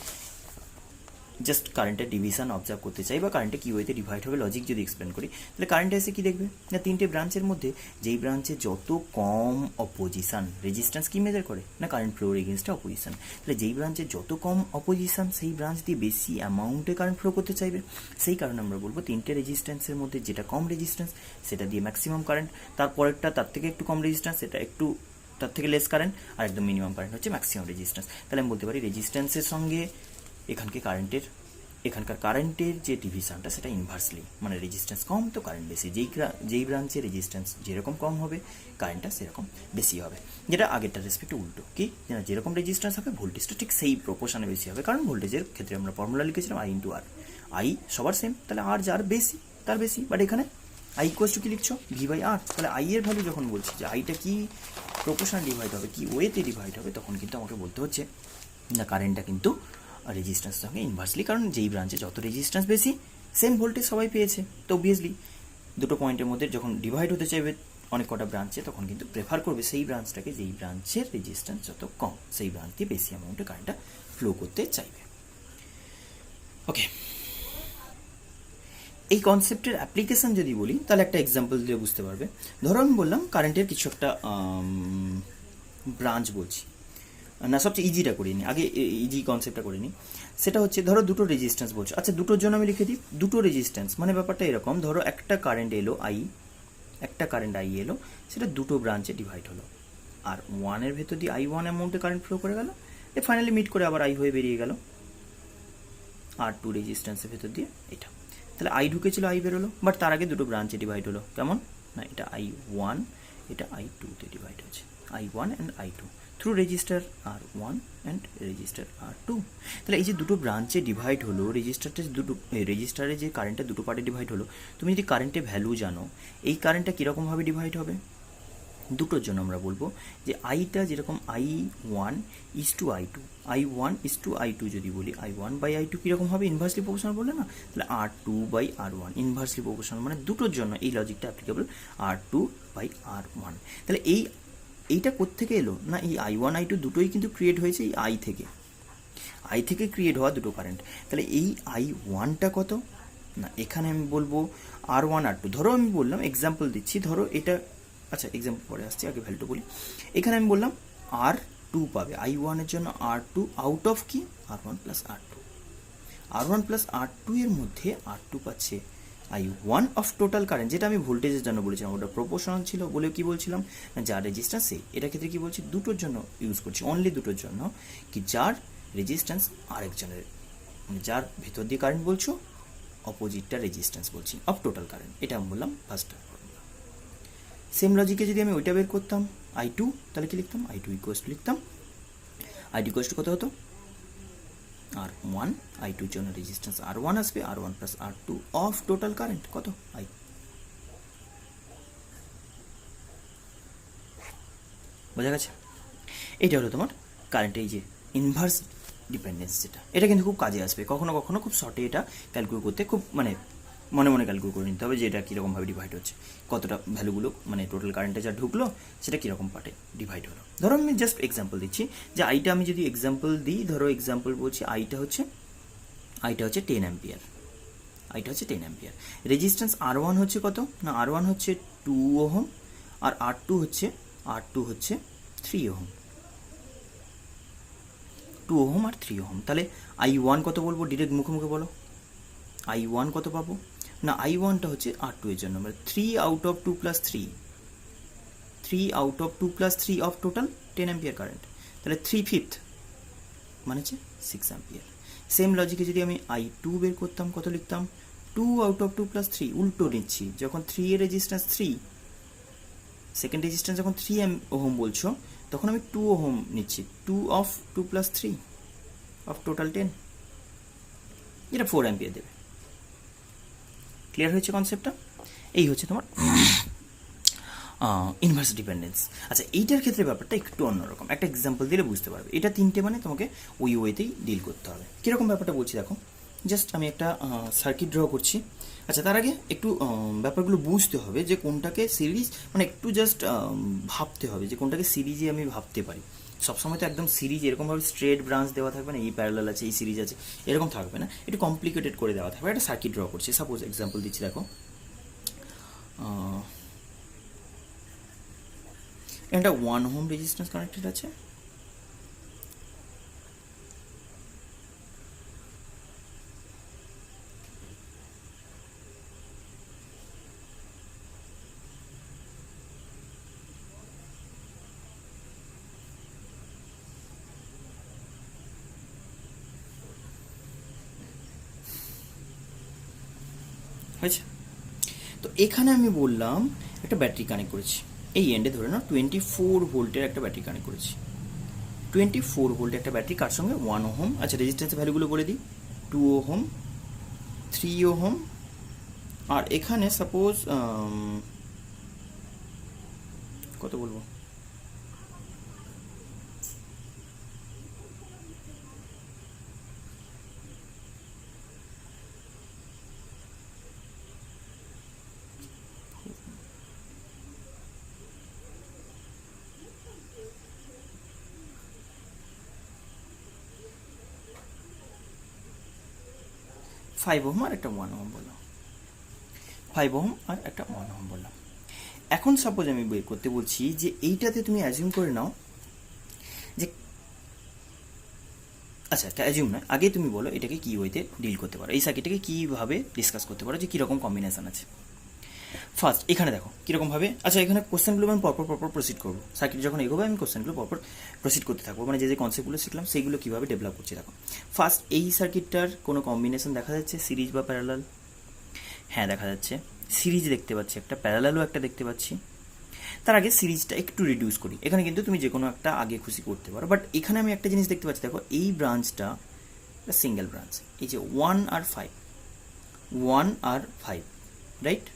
জাস্ট কারেন্টের ডিভিশন অবজার্ভ করতে চাই বা কারেন্টে কী ওয়েতে ডিভাইড হবে লজিক যদি এক্সপ্লেন করি, তাহলে কারেন্টে এসে কী দেখবে না, তিনটে ব্রাঞ্চের মধ্যে যেই ব্রাঞ্চে যত কম অপোজিশন, রেজিস্ট্যান্স কী মেজার করে না, কারেন্ট ফ্লোর এগেনস্টে অপোজিশন, তাহলে যেই ব্রাঞ্চে যত কম অপোজিশন সেই ব্রাঞ্চ দিয়ে বেশি অ্যামাউন্টে কারেন্ট ফ্লো করতে চাইবে। সেই কারণে আমরা বলবো তিনটে রেজিস্ট্যান্সের মধ্যে যেটা কম রেজিস্ট্যান্স সেটা দিয়ে ম্যাক্সিমাম কারেন্ট, তারপরেরটা তার থেকে একটু কম রেজিস্ট্যান্স, সেটা একটু তার থেকে লেস কারেন্ট, আর একদম মিনিমাম কারেন্ট হচ্ছে ম্যাক্সিমাম রেজিস্ট্যান্স। তাহলে আমি বলতে পারি রেজিস্ট্যান্সের সঙ্গে এখানকার কারেন্টের যে ডিভিশনটা সেটা ইনভার্সলি, মানে রেজিস্ট্যান্স কম তো কারেন্ট বেশি, যেই ব্রাঞ্চে রেজিস্ট্যান্স যেরকম কম হবে কারেন্টটা সেরকম বেশি হবে, যেটা আগেরটার রেসপেক্টে উল্টো, কি যেরকম রেজিস্ট্যান্স হবে ভোল্টেজটা ঠিক সেই প্রপোর্শনে বেশি হবে, কারণ ভোল্টেজের ক্ষেত্রে আমরা ফর্মুলা লিখেছিলাম I ইন্টু আর, আই সবার সেম, তাহলে আর যার বেশি তার বেশি, বাট এখানে আই ইকুয়ালস টু কি লিখছো V/R, তাহলে আই এর ভ্যালু যখন বলছি যে আইটা কি প্রপোর্শনাল ডিভাইড হবে, কি ওয়েতে ডিভাইড হবে, তখন কিন্তু আমাকে বলতে হচ্ছে না কারেন্টটা কিন্তু রেজিস্ট্যান্স সঙ্গে ইনভার্সলি, কারণ যেই ব্রাঞ্চে যত রেজিস্ট্যান্স বেশি সেম ভোল্টেজ সবাই পেয়েছে, তো অবভিয়াসলি দুটো পয়েন্টের মধ্যে যখন ডিভাইড হতে চাইবে অনেক কটা ব্রাঞ্চে, তখন কিন্তু প্রেফার করবে সেই ব্রাঞ্চটাকে যেই ব্রাঞ্চের রেজিস্ট্যান্স যত কম, সেই ব্রাঞ্চ দিয়ে বেশি অ্যামাউন্টে কারেন্টটা ফ্লো করতে চাইবে। ওকে, এই কনসেপ্টের অ্যাপ্লিকেশন যদি বলি তাহলে একটা এক্সাম্পল দিয়ে বুঝতে পারবে। ধরো আমি বললাম কারেন্টের কিছু একটা ব্রাঞ্চ বলছি, না সবচেয়ে ইজিটা করিনি, আগে ইজি কনসেপ্টটা করে নিই। সেটা হচ্ছে ধরো দুটো রেজিস্ট্যান্স বলছো, আচ্ছা দুটোর জন্য আমি লিখে দিই দুটো রেজিস্ট্যান্স, মানে ব্যাপারটা এরকম, ধরো একটা কারেন্ট এলো আই এলো, সেটা দুটো ব্রাঞ্চে ডিভাইড হলো, আর ওয়ানের ভেতর দিয়ে I1 অ্যামাউন্টে কারেন্ট ফ্লো করে গেল, ফাইনালি মিট করে আবার আই হয়ে বেরিয়ে গেল R2 রেজিস্ট্যান্সের ভেতর দিয়ে এটা, তাহলে আই ঢুকেছিল আই বেরোলো, বাট তার আগে দুটো ব্রাঞ্চে ডিভাইড হলো, কেমন না এটা I1 এটা I2 তে ডিভাইড হচ্ছে, I1 and I2 through register R1 and register R2। তাহলে এই যে দুটো ব্রাঞ্চে ডিভাইড হলো, রেজিস্টারে যে কারেন্টটা দুটো পার্টে ডিভাইড হলো, তুমি যদি কারেন্টের ভ্যালু জানো, এই কারেন্টটা কীরকমভাবে ডিভাইড হবে, দুটোর জন্য আমরা বলবো যে আইটা যেরকম I1 ইজ টু I2 যদি বলি I1/I2 কীরকম হবে, ইনভার্সলি প্রপোর্শনাল বললে না, তাহলে R2/R1 ইনভার্সলি প্রপোর্শনাল, মানে দুটোর জন্য এই লজিকটা অ্যাপ্লিকেবল, R2/R1। তাহলে এইটা কোত্থেকে এলো না, এই I1 I2 দুটোই কিন্তু ক্রিয়েট হয়েছে এই আই থেকে ক্রিয়েট হওয়া দুটো কারেন্ট। তাহলে এই I1টা কত না, এখানে আমি বলবো R1 R2, ধরো আমি বললাম এক্সাম্পল দিচ্ছি, ধরো এটা, আচ্ছা এক্সাম্পল পরে আসছি, আগে ভ্যালুটা বলি। এখানে আমি বললাম R2 পাবে, I1 এর জন্য R2 আউট অফ কি R1 প্লাস R2 এর মধ্যে R2 পাচ্ছে I1 অফ টোটাল কারেন্ট, যেটা আমি ভোল্টেজের জন্য বলেছিলাম, ওটা প্রপোর্শনাল ছিল বলে কি বলছিলাম না, যার রেজিস্ট্যান্স সেই, এটা ক্ষেত্রে কি বলছি দুটোর জন্য ইউজ করছি, অনলি দুটোর জন্য, কি যার রেজিস্ট্যান্স আরেকজনের, মানে যার ভেতর দিয়ে কারেন্ট বলছো অপোজিটটা রেজিস্ট্যান্স বলছি অফ টোটাল কারেন্ট, এটা আমি বললাম ফার্স্ট। সেম লজিকে যদি আমি ওইটা বের করতাম I2, তাহলে কি লিখতাম I2 ইকুয়ালস টু লিখতাম I2 ইকুয়ালস টু কত হতো R1, I2 জন্য রেজিস্ট্যান্স R1 আসবে, R1 plus R2 of total current কত I। বোঝা গেছে? এইটা হলো তোমার কারেন্টের এই যে ইনভার্স ডিপেন্ডেন্স, যেটা এটা কিন্তু খুব কাজে আসবে, কখনো কখনো খুব শর্টে এটা ক্যালকুলেট করতে, খুব মানে মনে ক্যালকুলেট করে নিতে হবে যে এটা কীরকমভাবে ডিভাইড হচ্ছে, কতটা ভ্যালুগুলো মানে টোটাল কারেন্টে যা ঢুকলো সেটা কীরকম পার্টে ডিভাইড হলো। ধরো আমি জাস্ট এক্সাম্পল দিচ্ছি যে আইটা আমি যদি এক্সাম্পল দিই, ধরো এক্সাম্পল বলছি আইটা হচ্ছে 10 অ্যাম্পিয়ার, রেজিস্ট্যান্স R1 হচ্ছে কত না, R1 হচ্ছে 2 ওহম, আর R2 হচ্ছে 3 ওহম, 2 ওহম আর 3 ওহম। তাহলে I1 কত বলবো, ডিরেক্ট মুখে বলো I1 কত পাবো না, I1টা হচ্ছে R2 এর জন্য, মানে 3 out of 2 plus 3 of total 10 ampere current, তাহলে 3/5 মানে হচ্ছে 6 অ্যাম্পিয়ার। সেম লজিকে যদি আমি I2 বের করতাম, কত লিখতাম 2 আউট অফ 2 প্লাস 3, উল্টো নিচ্ছি, যখন 3 এর রেজিস্ট্যান্স 3, সেকেন্ড রেজিস্ট্যান্স যখন 3 ওহম বলছো, তখন আমি 2 ওহম নিচ্ছি, 2 অফ 2 প্লাস 3 অফ টোটাল 10, যেটা 4 অ্যাম্পিয়ার দেবে। ক্লিয়ার হয়েছে কনসেপ্টটা? এই হচ্ছে তোমার ইনভার্স ডিপেন্ডেন্স। আচ্ছা, এইটার ক্ষেত্রে ব্যাপারটা একটু অন্যরকম, একটা এক্সাম্পল দিলে বুঝতে পারবে। এটা তিনটে মানে তোমাকে ওই ওয়েতেই ডিল করতে হবে। কীরকম ব্যাপারটা বলছি দেখো, জাস্ট আমি একটা সার্কিট ড্র করছি। আচ্ছা, তার আগে একটু ব্যাপারগুলো বুঝতে হবে যে কোনটাকে সিরিজ, মানে একটু জাস্ট ভাবতে হবে যে কোনটাকে সিরিজে আমি ভাবতে পারি। সবসময় তো একদম সিরিজ এরকমভাবে স্ট্রেট ব্রাঞ্চ দেওয়া থাকবে না, এই প্যারালাল আছে এই সিরিজ আছে এরকম থাকবে না, একটু কমপ্লিকেটেড করে দেওয়া থাকবে। একটা সার্কিট ড্র করছি, সাপোজ এক্সাম্পল দিচ্ছি দেখো, একটা 1 ওহম রেজিস্ট্যান্স কানেক্টেড আছে, হয়েছে? তো এখানে আমি বললাম একটা ব্যাটারি কানেক্ট করেছি, এই এন্ডে ধরে নাও 24 ভোল্টের একটা ব্যাটারি কানেক্ট করেছি। 24 ভোল্টের একটা ব্যাটারি, কার সঙ্গে? 1 ওহম। আচ্ছা, রেজিস্ট্যান্সের ভ্যালুগুলো বলে দিই, 2 ওহম, 3 ওহম, আর এখানে সাপোজ কত বলবো, 5 ওহম আর একটা 1 ওহম বললাম, 5 ওহম আর একটা 1 ওহম বললাম। এখন সাপোজ আমি বের করতে বলছি যে এইটাতে তুমি অ্যাজিউম করে নাও যে, আচ্ছা একটা অ্যাজিউম নয়, আগে তুমি বলো এটাকে কী ওয়েতে ডিল করতে পারো, এই সার্কিটটাকে কীভাবে ডিসকাস করতে পারো, যে কীরকম কম্বিনেশন আছে। ফার্স্ট এখানে দেখো কীরকমভাবে, আচ্ছা এখানে কোশ্চেনগুলো আমি পরপর প্রসিড করবো, সার্কিট যখন এগোবে আমি কোশ্চেনগুলো পরপর প্রসিড করতে থাকবো, মানে যে যে কনসেপ্টগুলো শিখলাম সেইগুলো কীভাবে ডেভেলপ করছি। দেখো ফার্স্ট, এই সার্কিটটার কোনো কম্বিনেশন দেখা যাচ্ছে, সিরিজ বা প্যারালাল? হ্যাঁ দেখা যাচ্ছে, সিরিজ দেখতে পাচ্ছি একটা, প্যারালালও একটা দেখতে পাচ্ছি। তার আগে সিরিজটা একটু রিডিউস করি, এখানে কিন্তু তুমি যে কোনো একটা আগে খুশি করতে পারো, বাট এখানে আমি একটা জিনিস দেখতে পাচ্ছি, দেখো এই ব্রাঞ্চটা সিঙ্গেল ব্রাঞ্চ, এই যে 1 আর 5, 1 আর 5, রাইট?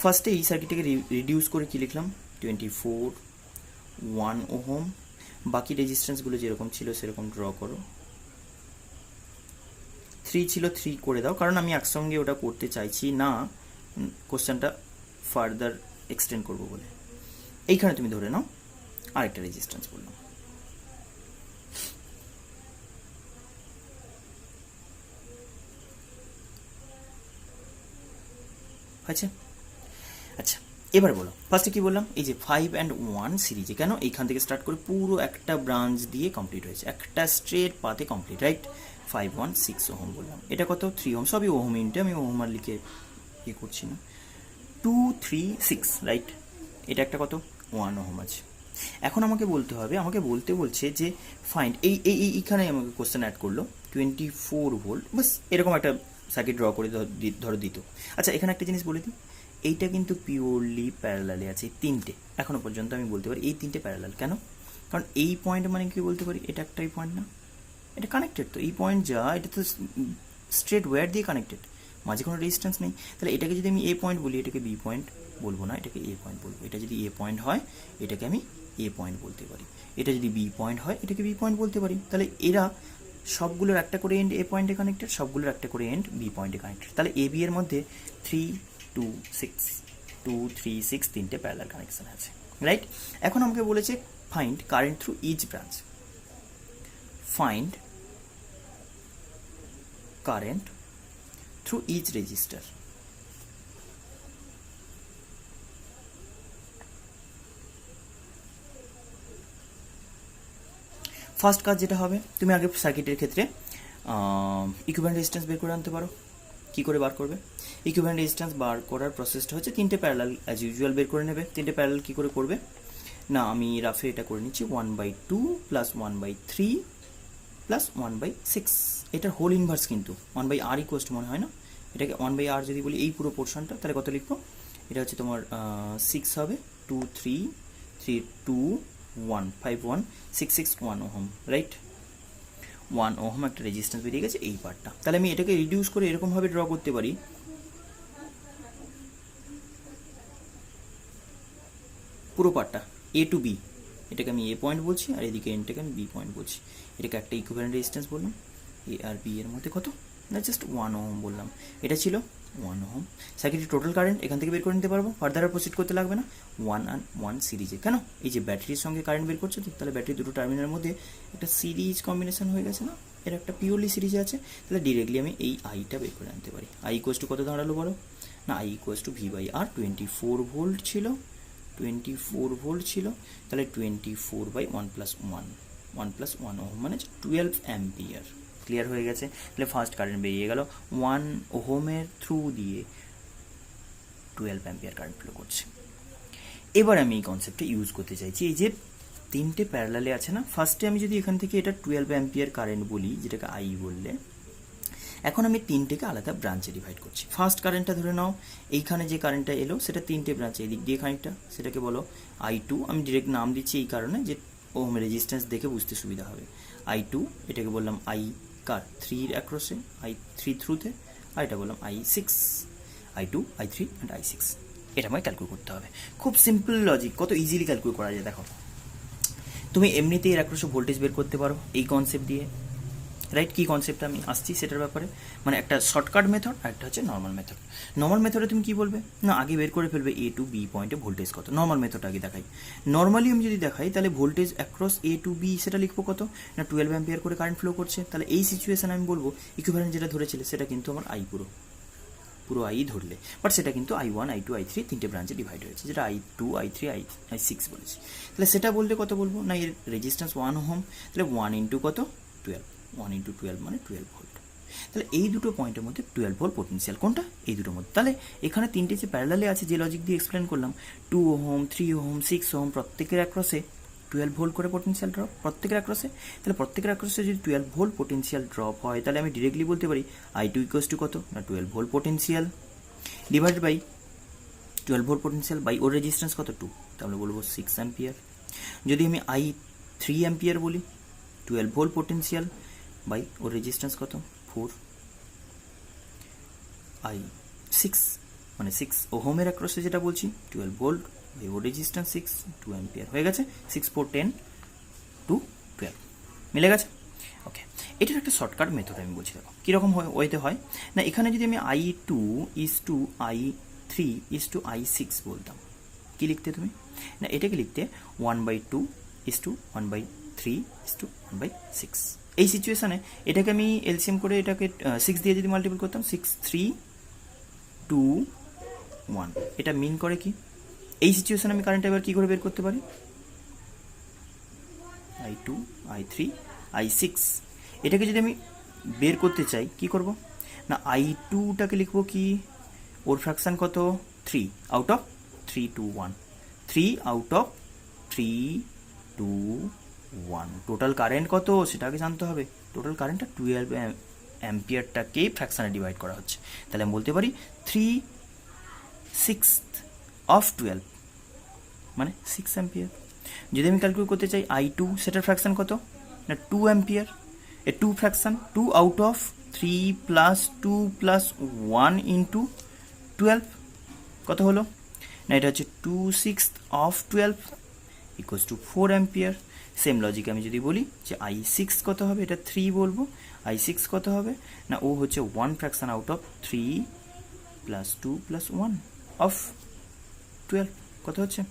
ফার্স্টে এই সার্কিটটাকে রিডিউস করে কী লিখলাম, 24, 1 ওহম, বাকি রেজিস্ট্যান্সগুলো যেরকম ছিল সেরকম ড্র করো। 3 ছিল 3 করে দাও, কারণ আমি একসঙ্গে ওটা করতে চাইছি না, কোশ্চেনটা ফার্দার এক্সটেন্ড করবো বলে। এইখানে তুমি ধরে নাও আরেকটা রেজিস্ট্যান্স বললাম, আচ্ছা আচ্ছা এবার বলো ফার্স্টে কি বললাম, এই যে 5 অ্যান্ড 1 সিরিজে, কেন? এইখান থেকে স্টার্ট করে পুরো একটা ব্রাঞ্চ দিয়ে কমপ্লিট হয়েছে, একটা স্ট্রেট পাতে কমপ্লিট, রাইট? 5 1 6 ওহম বললাম, এটা কত? 3 ওহম, সবই ওহম ইন্টে, আমি ওহম আর লিখে ইয়ে করছি না। 2 3 6, রাইট? এটা একটা কত? 1 ওহম আছে। এখন আমাকে বলতে হবে, আমাকে বলতে বলছে যে ফাইন্ড, এইখানে আমাকে কোশ্চেন অ্যাড করলো 24 ভোল্ট, বাস এরকম একটা সার্কিট ড্র করে ধরো দিত। আচ্ছা এখানে একটা জিনিস বলে দিই, এইটা কিন্তু পিওরলি প্যারালালে আছে, এই তিনটে, এখনো পর্যন্ত আমি বলতে পারি এই তিনটে প্যারালাল। কেন? কারণ এই পয়েন্ট মানে কি বলতে পারি, এটা একটাই পয়েন্ট না, এটা কানেক্টেড, তো এই পয়েন্ট যা এটা তো স্ট্রেট ওয়্যার দিয়ে কানেক্টেড, মাঝে কোনো রেজিস্ট্যান্স নেই। তাহলে এটাকে যদি আমি এ পয়েন্ট বলি, এটাকে বি পয়েন্ট বলবো না, এটাকে এ পয়েন্ট বলবো। এটা যদি এ পয়েন্ট হয় এটাকে আমি এ পয়েন্ট বলতে পারি, এটা যদি বি পয়েন্ট হয় এটাকে বি পয়েন্ট বলতে পারি। তাহলে এরা সবগুলোর একটা করে এন্ড এ পয়েন্টে কানেক্টেড, সবগুলোর একটা করে এন্ড বি পয়েন্টে কানেক্টেড। তাহলে এ বি এর মধ্যে 3 2 6 2 3 6 তিনটে প্যারালাল কানেকশন আছে, রাইট? এখন আমাকে বলেছে find current through each branch, find current through each resistor. First কাজ যেটা হবে, তুমি আগে সার্কিটের ক্ষেত্রে ইকুইভ্যালেন্ট রেজিস্ট্যান্স বের করে আনতে পারো। কী করে বার করবে? ইকুইভ্যালেন্ট রেজিস্ট্যান্স বার করার প্রসেসটা হচ্ছে তিনটে প্যারালাল অ্যাজ ইউজুয়াল বের করে নেবে। তিনটে প্যারালাল কী করে করবে না, আমি রাফে এটা করে নিচ্ছি, 1/2 প্লাস 1/3 প্লাস 1/6, এটার হোল ইনভার্স কিন্তু 1/r ইকুয়ালস টু মনে হয় না, এটাকে 1/r যদি বলি এই পুরো পোর্শনটা, তাহলে কত লিখবো? এটা হচ্ছে তোমার 6 হবে, 2 3 3 2 1 5 1 6 6 1 ওহম, রাইট? 1 ওহম একটা রেজিস্ট্যান্স বেরিয়ে গেছে এই পার্টটা। তাহলে আমি এটাকে রিডিউস করে এরকমভাবে ড্র করতে পারি, পুরো পার্টটা এ টু বি, এটাকে আমি এ পয়েন্ট বলছি আর এদিকে এনটাকে আমি বি পয়েন্ট বলছি, এটাকে একটা ইকুইভ্যালেন্ট রেজিস্ট্যান্স বললাম। এ আর বি এর মধ্যে কত না জাস্ট 1 ওহম বললাম, এটা ছিল 1 ওহম। সার্কিটের টোটাল কারেন্ট এখান থেকে বের করে নিতে পারবো, ফার্দার আর প্রসিড করতে লাগবে না, 1 আর 1 সিরিজে। কেন? এই যে ব্যাটারির সঙ্গে কারেন্ট বের করছে তো, তাহলে ব্যাটারি দুটো টার্মিনালের মধ্যে একটা সিরিজ কম্বিনেশন হয়ে গেছে না, এর একটা পিওরলি সিরিজে আছে, তাহলে ডিরেক্টলি আমি এই আইটা বের করে আনতে পারি। আই ইকুয়াস টু কত দাঁড়ালো বলো না, I equals to V by R, 24 volt ছিল, 24 ভোল্ট ছিল, তাহলে 24 বাই 1 প্লাস 1, 1 প্লাস 1 ওহম মানে 12 অ্যাম্পিয়ার। ক্লিয়ার হয়ে গেছে? তাহলে ফার্স্ট কারেন্ট বেরিয়ে গেল 1 ওহমের থ্রু দিয়ে 12 অ্যাম্পিয়ার কারেন্ট ফ্লো করছে। এবার আমি এই কনসেপ্টটা ইউজ করতে চাইছি, এই যে তিনটে প্যারালালে আছে না, ফার্স্টে আমি যদি এখান থেকে এটা 12 অ্যাম্পিয়ার কারেন্ট বলি, যেটাকে আই বললে, এখন আমি তিনটেকে আলাদা ব্রাঞ্চে ডিভাইড করছি। ফার্স্ট কারেন্টটা ধরে নাও, এইখানে যে কারেন্টটা এলো সেটা তিনটে ব্রাঞ্চে, এদিক দিয়ে খানিকটা, সেটাকে বলো I2। আমি ডিরেক্ট নাম দিচ্ছি এই কারণে যে ওহম রেজিস্ট্যান্স দেখে বুঝতে সুবিধা হবে। I2, এটাকে বললাম আই কার 3 অ্যাক্রসে, I3 থ্রুতে, আর এটা বললাম I6, I2, I3 and I6। এটা আমাকে ক্যালকুলেট করতে হবে। খুব সিম্পল লজিক, কত ইজিলি ক্যালকুলেট করা যায় দেখো। তুমি এমনিতেই এর অ্যাক্রসে ভোল্টেজ বের করতে পারো এই কনসেপ্ট দিয়ে, রাইট? কী কনসেপ্ট আমি আসছি সেটার ব্যাপারে, মানে একটা শর্টকাট মেথড আর একটা হচ্ছে নর্মাল মেথড। নর্মাল মেথডে তুমি কী বলবে না, আগে বের করে ফেলবে এ টু বি পয়েন্টে ভোল্টেজ কত। নর্মাল মেথড আগে দেখাই। নর্মালি আমি যদি দেখাই তাহলে ভোল্টেজ অ্যাক্রস এ টু বি সেটা লিখবো কত না 12 অ্যাম্পিয়ার করে কারেন্ট ফ্লো করছে, তাহলে এই সিচুয়েশান আমি বলবো ইকুইভ্যালেন্ট যেটা ধরেছিলে সেটা কিন্তু আমার আই পুরো আই ধরলে, বাট সেটা কিন্তু I1, I2, I3 তিনটে ব্রাঞ্চে ডিভাইড হয়েছে, যেটা I2, I3, I6 বলেছি। তাহলে সেটা বললে কত বলবো না, এর রেজিস্ট্যান্স 1 ওহম, তাহলে 1 ইন্টু কত 12, 1 ইন্টু 12 মানে 12 ভোল্ট। তাহলে এই দুটো পয়েন্টের মধ্যে 12 ভোল্ট পোটেনশিয়াল কোনটা, এই দুটোর মধ্যে। তাহলে এখানে তিনটে যে প্যারালালে আছে, যে লজিক দিয়ে এক্সপ্লেন করলাম, 2 ওহম, 3 ওহম, 6 ওহম, প্রত্যেকের অ্যাক্রসে 12 ভোল্ট করে পোটেনশিয়াল ড্রপ, প্রত্যেকের অ্যাক্রসে। তাহলে প্রত্যেকের অ্যাক্রসে যদি 12 ভোল্ট পোটেনশিয়াল ড্রপ হয়, তাহলে আমি ডিরেক্টলি বলতে পারি I2 ইকুয়ালস টু কত না 12 volt potential divided by 12 volt potential by ওর রেজিস্ট্যান্স কত 2, তাহলে বলবো 6 অ্যাম্পিয়ার। যদি আমি I3 অ্যাম্পিয়ার বলি, 12 ভোল্ট পোটেনশিয়াল বাই ওর রেজিস্ট্যান্স কত 4, I6 মানে 6 ওহমের অ্যাক্রসে যেটা বলছি 12 ভোল্ট বাই ওর রেজিস্ট্যান্স 6, 2 অ্যাম্পিয়ার হয়ে গেছে। 6, 4, 10, 2, 12 মিলে গেছে। ওকে, এটার একটা শর্টকাট মেথড আমি বলছি, দেখো কীরকম ওয়েতে হয় না। এখানে যদি আমি I2 is two I3 is two I6 বলতাম, কী লিখতে তুমি না, এটাকে লিখতে 1/2 ইজ টু 1/3 ইজ টু 1/6। এই সিচুয়েশানে এটাকে আমি এলসিএম করে এটাকে 6 দিয়ে যদি মাল্টিপল করতাম, 6, 3, 2, 1, এটা মিন করে কি, এই সিচুয়েশানে আমি কারেন্ট এবার কী করে বের করতে পারি, I2, I3, I6। এটাকে যদি আমি বের করতে চাই কি করব না, I2টাকে লিখব কি, ওর ফ্র্যাকশান কত 3 out of 3, 2, 1, 3 out of 3, 2, 1। Total current কত সেটা আগে জানতে হবে। টোটাল কারেন্টটা 12 অ্যাম্পিয়ারটাকে ফ্র্যাকশানে ডিভাইড করা হচ্ছে, তাহলে আমি বলতে পারি 3/6 অফ 12 মানে 6 অ্যাম্পিয়ার। যদি আমি ক্যালকুলেট করতে চাই I2, সেটার ফ্র্যাকশান কত না 2 ampere, A 2 fraction 2 out of 3 plus 2 plus 1 into 12 কত হলো না, এটা হচ্ছে 2/6 of 12 equals to 4 ampere. Same logic আমি যদি বলি যে I6 কত হবে, এটা 3 বলবো, I6 কত হবে না, ও হচ্ছে 1 fraction out of 3 plus 2 plus 1 of 12 কত হচ্ছে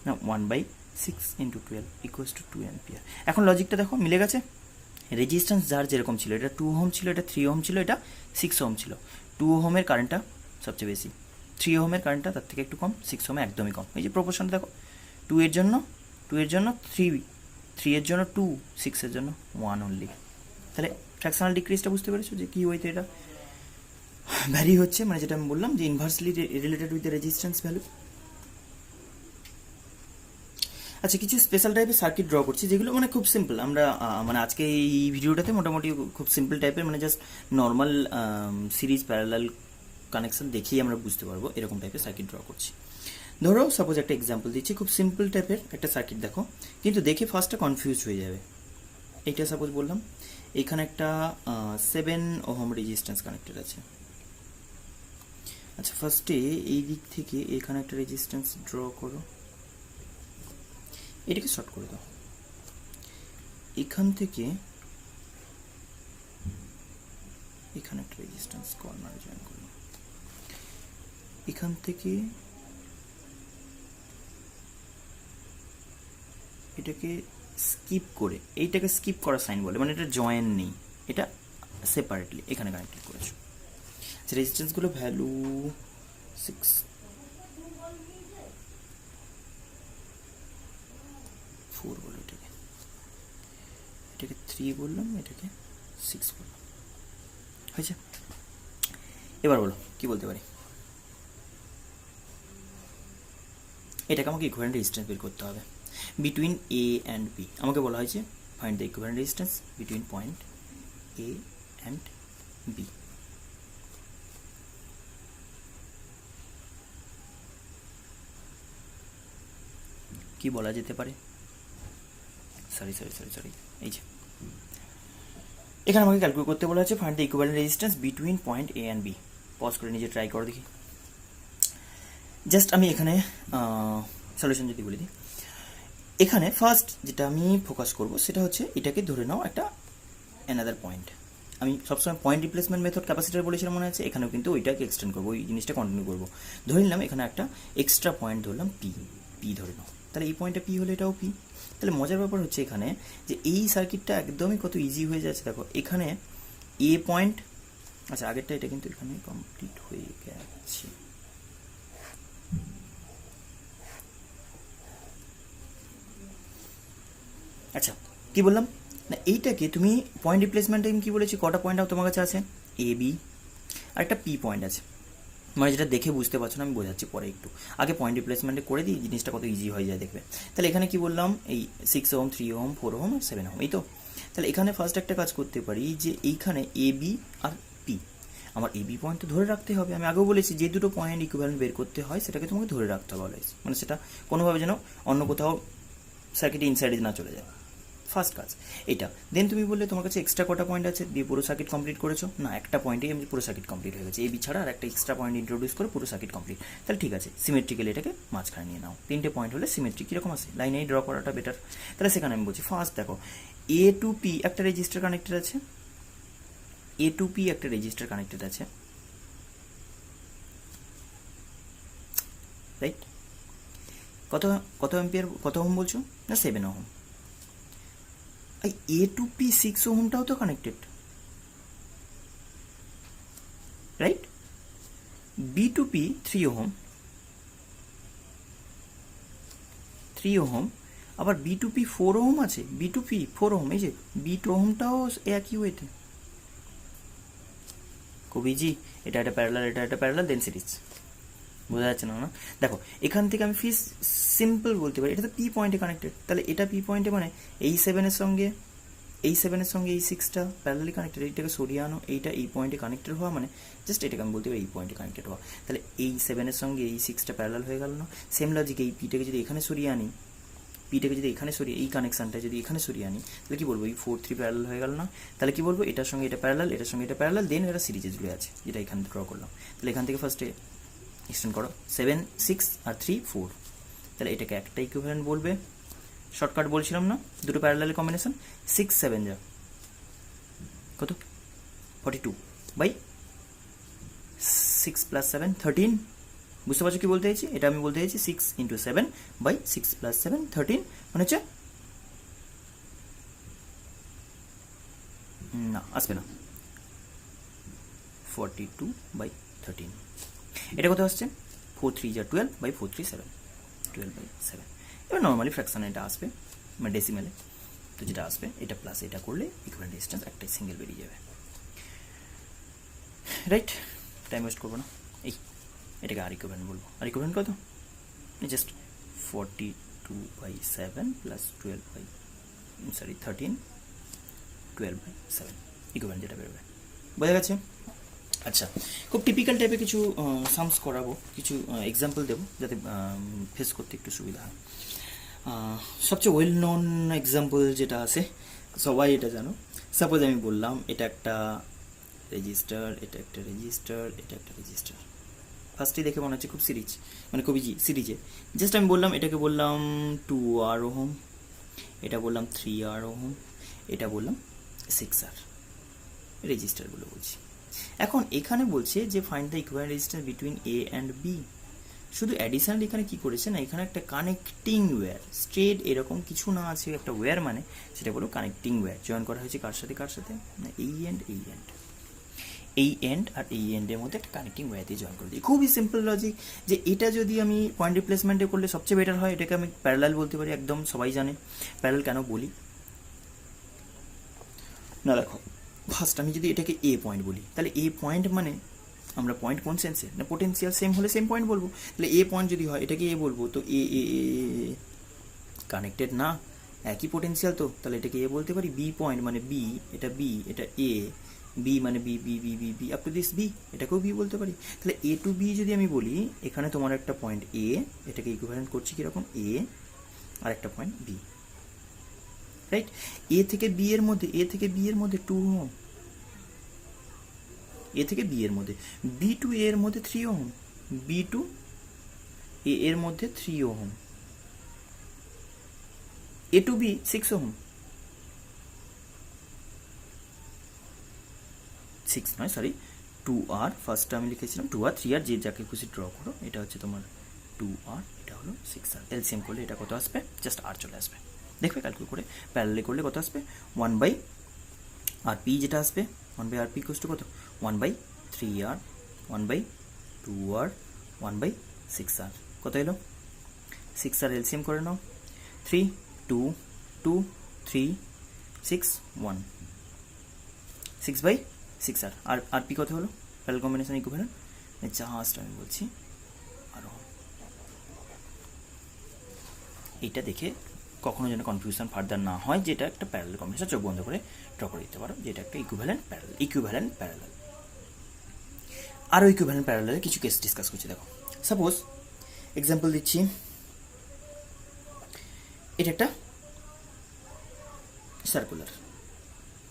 না 1/6 ইন্টু 12 ইকুয়ালস টু 2 অ্যাম্পিয়ার। এখন লজিকটা দেখো মিলে গেছে। রেজিস্ট্যান্স যার যেরকম ছিল, এটা 2 ওহম ছিল, এটা 3 ওহম ছিল, এটা 6 ওহম ছিল। 2 ওহমের কারেন্টটা সবচেয়ে বেশি, 3 ওহমের কারেন্টটা তার থেকে একটু কম, 6 ওহমে একদমই কম। এই যে প্রপোর্শনটা দেখো, 2 এর জন্য 3, 3 এর জন্য 2, 6 এর জন্য 1 অনলি। তাহলে ফ্র্যাকশনাল ডিক্রিজটা বুঝতে পেরেছো যে কী ওয়েতে এটা ভ্যারি হচ্ছে, মানে যেটা আমি বললাম যে inversely related with the resistance value. আচ্ছা, কিছু স্পেশাল টাইপের সার্কিট ড্র করছি যেগুলো মানে খুব সিম্পল। আমরা মানে আজকে এই ভিডিওটাতে মোটামুটি খুব সিম্পল টাইপের, মানে just normal series parallel connection দেখেই আমরা বুঝতে পারবো এরকম টাইপের সার্কিট ড্র করছি। ধরো সাপোজ একটা এক্সাম্পল দিচ্ছি, খুব সিম্পল টাইপের একটা সার্কিট দেখো, কিন্তু দেখে ফার্স্টটা কনফিউজ হয়ে যাবে। এইটা সাপোজ বললাম এখানে একটা 7 ওহম রেজিস্ট্যান্স কানেক্টেড আছে। আচ্ছা, ফার্স্টে এই দিক থেকে এখানে একটা রেজিস্ট্যান্স ড্র করো, এটাকে শর্ট করে দাও, এখান থেকে এখানে একটা রেজিস্ট্যান্স কর্নারে জয়েন করলাম, এখান থেকে এটাকে স্কিপ করে, এইটাকে স্কিপ করা সাইন বলে, মানে এটা জয়েন নেই, এটা সেপারেটলি এখানে কানেক্টেড করেছো। রেজিস্ট্যান্সগুলো ভ্যালু 6, 4 বলো এটাকে, এটাকে 3 বললাম, এটাকে 6 বললাম, হয়েছে? এবার বলো কি বলতে পারি। এটাকে আমাকে ইকুইভ্যালেন্ট রেজিস্ট্যান্স বের করতে হবে বিটুইন এ অ্যান্ড বি। আমাকে বলা হয়েছে find the equivalent resistance between point A and B. কি বলা যেতে পারে? সরি, এই যে এখানে আমাকে ক্যালকুলেট করতে বলা হচ্ছে find the equivalent resistance between point A and B. Pause করে নিজে ট্রাই করো দেখি। জাস্ট আমি এখানে সলিউশন যদি বলে দিই, এখানে ফার্স্ট যেটা আমি ফোকাস করব সেটা হচ্ছে এটাকে ধরে নাও একটা অ্যানাদার পয়েন্ট। আমি সবসময় পয়েন্ট রিপ্লেসমেন্ট মেথড ক্যাপাসিটার বলেছিলাম মনে আছে, এখানেও কিন্তু ওইটাকে এক্সটেন্ড করবো, ওই জিনিসটা কন্টিনিউ করবো। ধরে নিলাম এখানে একটা এক্সট্রা পয়েন্ট ধরলাম পি ধরে নাও, তাহলে এই পয়েন্টটা পি হলে এটাও পি। তাহলে মজার ব্যাপার হচ্ছে এখানে যে এই সার্কিটটা একদমই কত ইজি হয়ে যাচ্ছে। দেখো এখানে এ পয়েন্ট, আচ্ছা আগেরটা এটা কিন্তু এখানে কমপ্লিট হয়ে গেছে। আচ্ছা কি বললাম না, এইটাকে তুমি পয়েন্ট রিপ্লেসমেন্টে আমি কি বলেছি, কটা পয়েন্ট তোমার কাছে আছে, এ বি আর একটা পি পয়েন্ট আছে। মানে যেটা দেখে বুঝতে পারছো না, আমি বোঝাচ্ছি পরে একটু। আগে পয়েন্ট রিপ্লেসমেন্টে করে দিই, জিনিসটা কত ইজি হয়ে যায় দেখবে। তাহলে এখানে কি বললাম, এই 6 ওহম, 3 ওহম, 4 ওহম আর 7 ওহম, এই তো। তাহলে এখানে ফার্স্ট একটা কাজ করতে পারি যে এইখানে এ বি আর পি, আমার এ বি পয়েন্ট তো ধরে রাখতে হবে। আমি আগেও বলেছি যে দুটো পয়েন্ট ইকুইভ্যালেন্ট বের করতে হয় সেটাকে তোমাকে ধরে রাখতে হবে, মানে সেটা কোনোভাবে যেন অন্য কোথাও সার্কিটে ইনসাইডে না চলে যায়। ফার্স্ট কাজ এটা। দেন তুমি বললে তোমার কাছে এক্সট্রা কটা পয়েন্ট আছে, দিয়ে পুরো সার্কিট কমপ্লিট করেছো না, একটা পয়েন্টেই আমি পুরো সার্কিট কমপ্লিট হয়ে গেছে। এবি ছাড়া আর একটা এক্সট্রা পয়েন্ট ইন্ট্রোডিউস করে পুরো সার্কিট কমপ্লিট। তাহলে ঠিক আছে, সিমেট্রিক্যালি এটাকে মাঝখানে নিয়ে নাও। 3টে পয়েন্ট হলে সিমেট্রি কীরকম আছে, লাইনেই ড্র করাটা বেটার। তাহলে সেখানে আমি বলছি ফার্স্ট দেখো এ টু পি একটা রেজিস্টার কানেক্টেড আছে, এ টু পি একটা রেজিস্টার কানেক্টেড আছে, রাইট? কত কত অ্যাম্পিয়ার, কত ওহম বলছো না, 7 ওহম। এই এ টু পি 6 ওহমটাও তো connected, right? B to P 3 ohm, 3 ohm, আবার বি টু পি 4 ওহম আছে, বি টু পি 4 ওহম, এই যে বি টু ওহমটাও একই ওয়েতে। খুব ইজি, এটা একটা প্যারালাল, এটা একটা প্যারালাল, দেন সিরিজ। বোঝা যাচ্ছে না? না দেখো এখান থেকে আমি ফিস সিম্পল বলতে পারি, এটা তো পি পয়েন্টে কানেক্টেড, তাহলে এটা পি পয়েন্টে মানে এই 7-এর সঙ্গে এই 7-এর সঙ্গে এই 6টা প্যারালালি কানেক্টেড। এইটাকে সরিয়ে আনো, এইটা এই পয়েন্টে কানেক্টেড হওয়া মানে জাস্ট এটাকে আমি বলতে পারি এই পয়েন্টে কানেক্টেড হওয়া। তাহলে এই 7-এর সঙ্গে এই 6টা প্যারালাল হয়ে গেল না? সেম লজিক এই পিটাকে যদি এখানে সরিয়ে আনি, পিটাকে যদি এখানে সরিয়ে, এই কানেকশানটা যদি এখানে সরিয়ে আনি, তাহলে কি বলবো, এই 4-3 প্যারালাল হয়ে গেল না? তাহলে কি বলবো, এটার সঙ্গে এটা প্যারালাল, এটার সঙ্গে এটা প্যারালাল, দেন এটা সিরিজে জুড়ে আছে, যেটা এখানে ড্র করলাম। তাহলে এখান থেকে ফার্স্টে এক্সটেন্ড করো, 7, 6 আর 3, 4। তাহলে এটাকে একটা ইকুইভ্যালেন্ট বলবে, শর্টকাট বলছিলাম না, দুটো প্যারালাল কম্বিনেশন। 6 7 যা কত, 42 বাই 6 + 7 13। বুঝতে পারছো কি বলতে চাইছি? এটা আমি বলতে চাইছি 6 × 7 বাই 6 + 7 13, মানে হচ্ছে না আসবে না, 42/13। এটা কত আসছে, 4 3 যা 12 বাই 4 3 7, 12/7। এবার নর্মালি ফ্র্যাকশানে এটা আসবে, মানে ডেসিমেলে, তো যেটা আসবে এটা প্লাস এটা করলে ইকুইভ্যালেন্ট ডিস্টেন্স একটাই সিঙ্গেল বেরিয়ে যাবে, রাইট? টাইম ওয়েস্ট করবো না, এই এটাকে আর ইকুইভ্যালেন্ট বলবো। আর ইকুইভ্যালেন্ট কত, জাস্ট 42/7 + 13 12/7 ইকুইভ্যালেন্ট যেটা বেরোবে। বোঝা গেছে? আচ্ছা, খুব টিপিক্যাল টাইপের কিছু সামস করাবো, কিছু এক্সাম্পল দেবো যাতে ফেস করতে একটু সুবিধা হয়। সবচেয়ে ওয়েল নোন এক্সাম্পল যেটা আছে, সবাই এটা জানো। সাপোজ আমি বললাম এটা একটা রেজিস্টার, এটা একটা রেজিস্টার, এটা একটা রেজিস্টার, ফার্স্টে দেখে মনে হচ্ছে খুব সিরিজ, মানে খুব ইজি সিরিজে। জাস্ট আমি বললাম, এটাকে বললাম 2R ওহম, এটা বললাম 3R ওহম, এটা বললাম 6R, রেজিস্টারগুলো বলছি। এখন এখানে বলছে যে find the equivalent resistance between A and B. শুধু অ্যাডিশনাল এখানে কি করেছে না, এখানে একটা কানেক্টিং ওয়্যার, স্ট্রেট এরকম কিছু না আছে একটা ওয়্যার, মানে সেটা বলো কানেক্টিং ওয়্যার জয়েন করা হয়েছে কার সাথে কার সাথে, না এই এন্ড এই এন্ড, এই এন্ড আর এই এন্ডের মধ্যে একটা কানেক্টিং ওয়্যার দিয়ে জয়েন করে দিই। খুবই সিম্পল লজিক, যে এটা যদি আমি পয়েন্ট রিপ্লেসমেন্টে করলে সবচেয়ে বেটার হয়, এটাকে আমি প্যারালাল বলতে পারি, একদম সবাই জানে প্যারালাল কেন বলি না। দেখো ফার্স্ট আমি যদি এটাকে এ পয়েন্ট বলি, তাহলে এ পয়েন্ট মানে আমরা পয়েন্ট কোন সেন্সে, না পোটেনশিয়াল সেম হলে সেম পয়েন্ট বলবো। তাহলে এ পয়েন্ট যদি হয় এটাকে এ বলবো, তো এ এ কানেক্টেড না, একই পোটেনশিয়াল, তো তাহলে এটাকে এ বলতে পারি। বি পয়েন্ট মানে বি, এটা বি, এটা এ, বি মানে B B B B B up to this B, এটাকেও বি বলতে পারি। তাহলে এ টু বি যদি আমি বলি, এখানে তোমার একটা পয়েন্ট এ, এটাকে ইকুইভ্যালেন্ট করছি কিরকম, এ আর একটা পয়েন্ট বি, রাইট। এ থেকে বি এর মধ্যে, এ থেকে বি এর মধ্যে 2 ওহম, এ থেকে বি এর মধ্যে, বি টু এ এর মধ্যে 3 ওহম, বি টু এ এর মধ্যে 3 ওহম, এ টু বি 6 ওহম, 6 নয় সরি 2R, ফার্স্টটা আমি লিখেছিলাম 2R 3R, যে যাকে খুশি ড্র করো, এটা হচ্ছে তোমার 2R, এটা হলো 6R। এলসিএম করলে এটা কত আসবে, জাস্ট আর চলে আসবে, দেখবে ক্যালকুলেট করে প্যারালালে করলে কত আসবে, 1/RP যেটা আসবে, 1/RP ইকুয়ালস টু কত, 1/3R, 1/2R, 1/6R, কত এলো 6R। এলসিএম করে নাও, 3 2 2 3 6 1, 6/6R। আর আরপি কত হলো, প্যারালাল কম্বিনেশন ইকুইভ্যালেন্ট, জাস্ট আমি বলছি আরো, এইটা দেখে কখনো যেন কনফিউশন ফার্দার না হয়, যেটা একটা প্যারালাল কম্বিনেশন, চোখ বন্ধ করে ড্র করে দিতে পারো, যেটা একটা ইকুইভ্যালেন্ট প্যারালাল, ইকুইভ্যালেন্ট প্যারালাল। আরও ইকুইভ্যালেন্ট প্যারালালে কিছু কেস ডিসকাস করছি। দেখো সাপোজ এক্সাম্পল দিচ্ছি, এটা একটা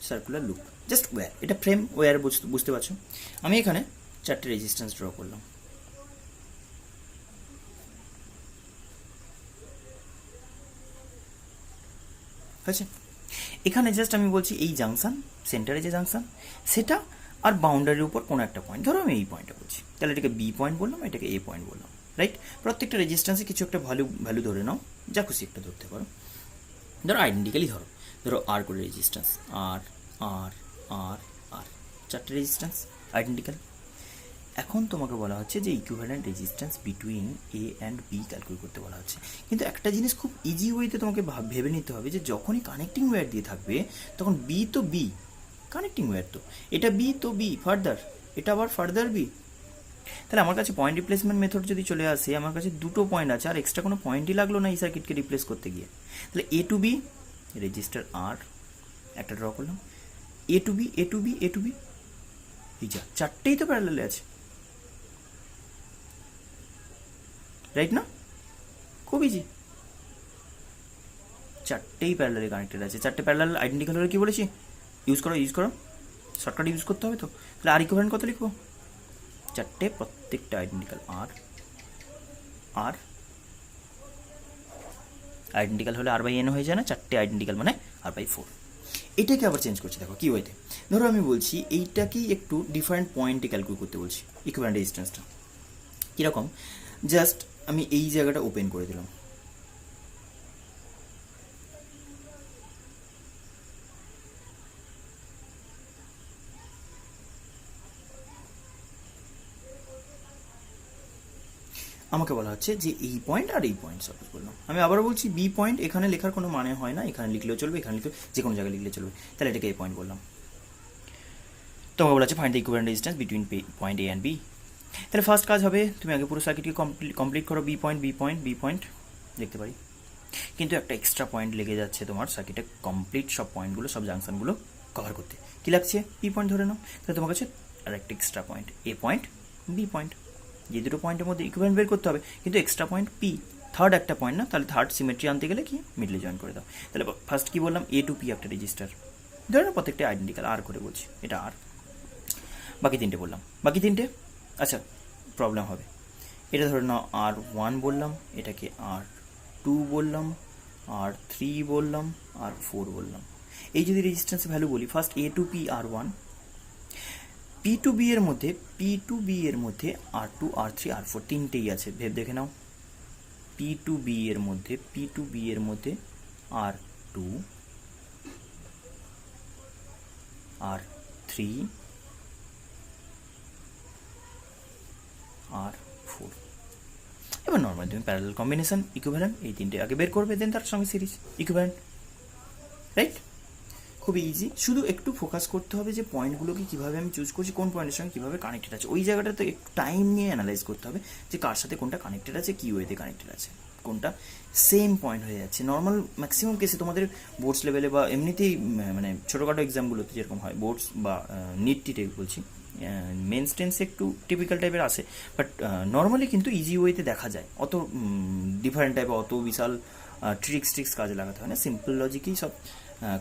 সার্কুলার লুপ, জাস্ট ওয়্যার, এটা ফ্রেম ওয়্যার বুঝতে পারছো। আমি এখানে 4টে রেজিস্ট্যান্স ড্র করলাম, আছে এখানে জাস্ট আমি বলছি এই জাংশন, সেন্টারে যে জাংশন সেটা, আর বাউন্ডারির উপর কোনো একটা পয়েন্ট, ধরো আমি এই পয়েন্টটা বলছি, তাহলে এটাকে বি পয়েন্ট বললাম, এটাকে এ পয়েন্ট বললাম, রাইট। প্রত্যেকটা রেজিস্ট্যান্সে কিছু একটা ভ্যালু ধরে নাও, যা খুশি একটা ধরতে পারো, ধরো আইডেন্টিক্যালি ধরো আর করে resistance, R R R R 4টে রেজিস্ট্যান্স আইডেন্টিক্যাল। এখন তোমাকে বলা হচ্ছে যে equivalent resistance between A and B calculate করতে বলা হচ্ছে। কিন্তু একটা জিনিস খুব ইজি ওয়েতে তোমাকে ভেবে নিতে হবে, যে যখনই কানেক্টিং ওয়্যার দিয়ে থাকবে তখন বি তো বি, কানেক্টিং ওয়্যার তো এটা বি, তো বি ফার্দার, এটা আবার ফার্দার বি। তাহলে আমার কাছে পয়েন্ট রিপ্লেসমেন্ট মেথড যদি চলে আসে, আমার কাছে দুটো পয়েন্ট আছে, আর এক্সট্রা কোনো পয়েন্টই লাগলো না এই সার্কিটকে রিপ্লেস করতে গিয়ে। তাহলে এ টু বি রেজিস্টার আর একটা ড্র করলাম, এ two B A two B A two B, এই যা 4টেই তো প্যারালালে আছে, রাইট না, খুব ইজি, 4টেই প্যারালালে কানেক্টেড আছে। 4টে প্যারালাল আইডেন্টিক্যাল হলে কি বলেছি, ইউজ করো শর্টকাট ইউজ করতে হবে তো। তাহলে আর ইকুইভ্যালেন্ট কত লিখবো, 4টে প্রত্যেকটা আইডেন্টিক্যাল, আর আর আইডেন্টিক্যাল হলে R/N হয়ে যায় না, 4টে আইডেন্টিক্যাল মানে R/4। এটাকে আবার চেঞ্জ করছি, দেখো কি ওয়েতে, ধরো আমি বলছি এইটাকেই একটু ডিফারেন্ট পয়েন্টে ক্যালকুলেট করতে বলছি ইকুইভ্যালেন্ট রেজিস্ট্যান্সটা, কীরকম, জাস্ট আমি এই জায়গাটা ওপেন করে দিলাম, আমাকে বলা হচ্ছে যে এই পয়েন্ট আর এই পয়েন্ট সাপোজ বললাম, আমি আবার বলছি বি পয়েন্ট, এখানে লেখার কোনো মানে হয় না, এখানে লিখলেও চলবে, এখানে লিখলেও, যে কোনো জায়গায় লিখলে চলবে, তাহলে এটাকে এই পয়েন্ট বললাম। তোমাকে বলা হচ্ছে find the equivalent resistance between point A and B. তাহলে ফার্স্ট কাজ হবে, তুমি আগে পুরো সার্কিটকে কমপ্লিট করো, বি পয়েন্ট দেখতে পারি, কিন্তু একটা এক্সট্রা পয়েন্ট লেগে যাচ্ছে তোমার সার্কিটে কমপ্লিট সব পয়েন্টগুলো, সব জাংশনগুলো কভার করতে, কী লাগছে, পি পয়েন্ট ধরে নাও। তাহলে তোমার কাছে আর একটা এক্সট্রা পয়েন্ট এ পয়েন্ট বি পয়েন্ট, যে দুটো পয়েন্টের মধ্যে ইকুইভ্যালেন্ট বের করতে হবে, কিন্তু এক্সট্রা পয়েন্ট পি, থার্ড একটা পয়েন্ট না, তাহলে থার্ড সিমেট্রি আনতে গেলে কি মিডলে জয়েন করে দাও। তাহলে ফার্স্ট কি বললাম, এ টু পি একটা রেজিস্টার, ধরে নাও প্রত্যেকটা আইডেন্টিক্যাল, আর করে বলছি এটা আর, বাকি 3টে বললাম, বাকি 3টে আচ্ছা প্রবলেম হবে, এটা ধরে নাও R1 বললাম, এটাকে R2 বললাম, R3 বললাম, R4 বললাম। এই যদি রেজিস্ট্যান্সের ভ্যালু বলি, first A to P R1, P to B এর মধ্যে R2 R3 R4 তিনটেই আছে, ভেব দেখে নাও। P টু B এর মধ্যে R2 R3 R4। এবার নর্মাল তুমি প্যারালাল কম্বিনেশন, ইকুইভ্যালেন্ট, এই তিনটে আগে বের করবে, দেন তার সঙ্গে সিরিজ ইকুইভ্যালেন্ট, রাইট? খুবই ইজি, শুধু একটু ফোকাস করতে হবে যে পয়েন্টগুলোকে কীভাবে আমি চুজ করছি, কোন পয়েন্টের সঙ্গে কীভাবে কানেক্টেড আছে, ওই জায়গাটাতে একটু টাইম নিয়ে অ্যানালাইজ করতে হবে যে কার সাথে কোনটা কানেক্টেড আছে, কী ওয়েতে কানেক্টেড আছে, কোনটা সেম পয়েন্ট হয়ে যাচ্ছে। নর্মাল ম্যাক্সিমাম কেসে তোমাদের বোর্ডস লেভেলে বা এমনিতেই মানে ছোটোখাটো এক্সামগুলোতে যেরকম হয়, বোর্ডস বা নিট টিটে বলছি, মেন স্টেন্সে একটু টিপিক্যাল টাইপের আসে, বাট নর্মালি কিন্তু ইজি ওয়েতে দেখা যায়, অত ডিফারেন্ট টাইপের অত বিশাল ট্রিক্স কাজে লাগাতে হয় না, সিম্পল লজিকেই সব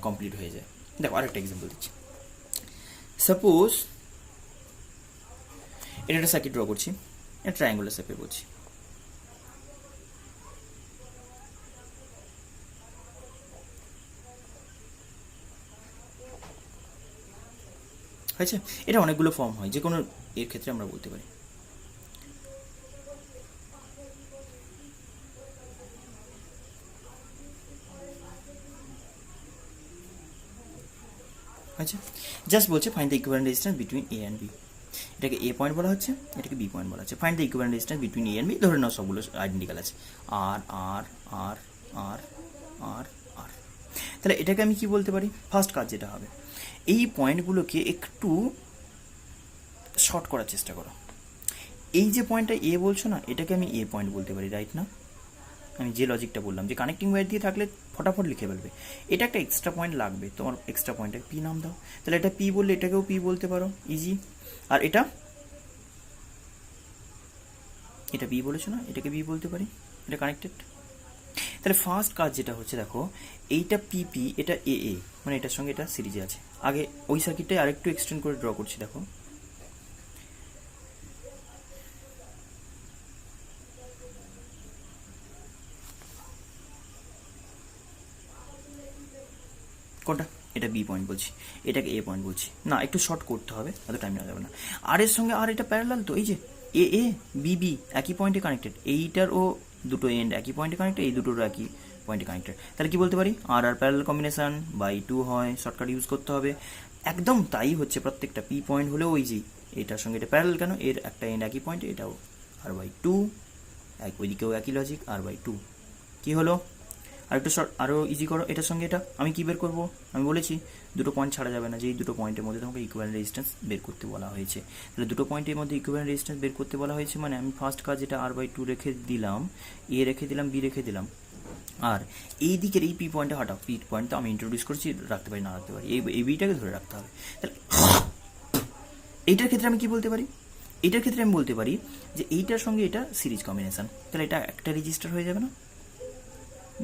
কমপ্লিট হয়ে যায়। দেখো আরেকটা এক্সাম্পল দিচ্ছি, সাপোজ এটা একটা সার্কিট ড্র করছি, এটা ট্রায়াঙ্গুলার শেপে বলছি, হয়েছে? এটা অনেকগুলো ফর্ম হয়, যে কোনো এর ক্ষেত্রে আমরা বলতে পারি। আচ্ছা, জাস্ট বলছে find the equivalent resistance between A and B. এটাকে এ পয়েন্ট বলা হচ্ছে, এটাকে বি পয়েন্ট বলা হচ্ছে। Find the equivalent resistance between A and B, ধরে নাও সবগুলো আইডেন্টিক্যাল আছে, আর আর আর আর আর আর। তাহলে এটাকে আমি কি বলতে পারি? ফার্স্ট কাজ যেটা হবে, এই পয়েন্টগুলোকে একটু শর্ট করার চেষ্টা করো। এই যে পয়েন্টটা এ বলছো না, এটাকে আমি এ পয়েন্ট বলতে পারি, রাইট না? আমি যে লজিকটা বললাম যে কানেক্টিং ওয়্যার দিয়ে থাকলে ফটাফট লিখে ফেলবে, এটা একটা এক্সট্রা পয়েন্ট লাগবে, তোমার এক্সট্রা পয়েন্টটাকে পি নাম দাও, তাহলে এটা পি বললে এটাকেও পি বলতে পারো, ইজি। আর এটা বি বলেছো না, এটাকে বি বলতে পারি, এটা কানেক্টেড। তাহলে ফার্স্ট কাজ যেটা হচ্ছে, দেখো এইটা পিপি, এটা এ এ, মানে এটার সঙ্গে এটা সিরিজে আছে। আগে ওই সার্কিটটাই আরেকটু এক্সটেন্ড করে ড্র করছি, দেখো কোনটা, এটা বি পয়েন্ট বলছি, এটাকে এ পয়েন্ট বলছি না, একটু শর্ট করতে হবে, এত টাইম নেওয়া যাবে না। আর এর সঙ্গে আর এটা প্যারালাল, তো এই যে এ এ বি বি একই পয়েন্টে কানেক্টেড, এইটারও দুটো এন্ড একই পয়েন্টে কানেক্টেড, এই দুটোরও একই পয়েন্টে কানেক্টেড, তাহলে কি বলতে পারি, আর are parallel combination by two হয়, শর্টকাট ইউজ করতে হবে। একদম তাই হচ্ছে, প্রত্যেকটা পি পয়েন্ট হলেও ওই যে এটার সঙ্গে এটা প্যারালাল, কেন, এর একটা এন্ড একই পয়েন্ট, এটাও আর বাই টু, ওইদিকেও একই লজিক, আর বাই টু। কী হলো, আর একটু শর্ট, আরও ইজি করো, এটার সঙ্গে এটা আমি কী বের করবো, আমি বলেছি দুটো পয়েন্ট ছাড়া যাবে না, যে এই দুটো পয়েন্টের মধ্যে তোমাকে ইকুইভ্যালেন্ট রেজিস্ট্যান্স বের করতে বলা হয়েছে। তাহলে দুটো পয়েন্টের মধ্যে ইকুইভ্যালেন্ট রেজিস্ট্যান্স বের করতে বলা হয়েছে, মানে আমি ফার্স্ট কাজ যেটা আর বাই টু রেখে দিলাম, এ রেখে দিলাম, বি রেখে দিলাম, আর এই দিকের এই পি পয়েন্টটা হটাও, পি পয়েন্ট তো আমি ইন্ট্রোডিউস করছি, রাখতে পারি না রাখতে পারি, এই বিটাকে ধরে রাখতে হবে। তাহলে এইটার ক্ষেত্রে আমি কি বলতে পারি, এইটার ক্ষেত্রে আমি বলতে পারি যে এইটার সঙ্গে এটা সিরিজ কম্বিনেশন, তাহলে এটা একটা রেজিস্টার হয়ে যাবে না,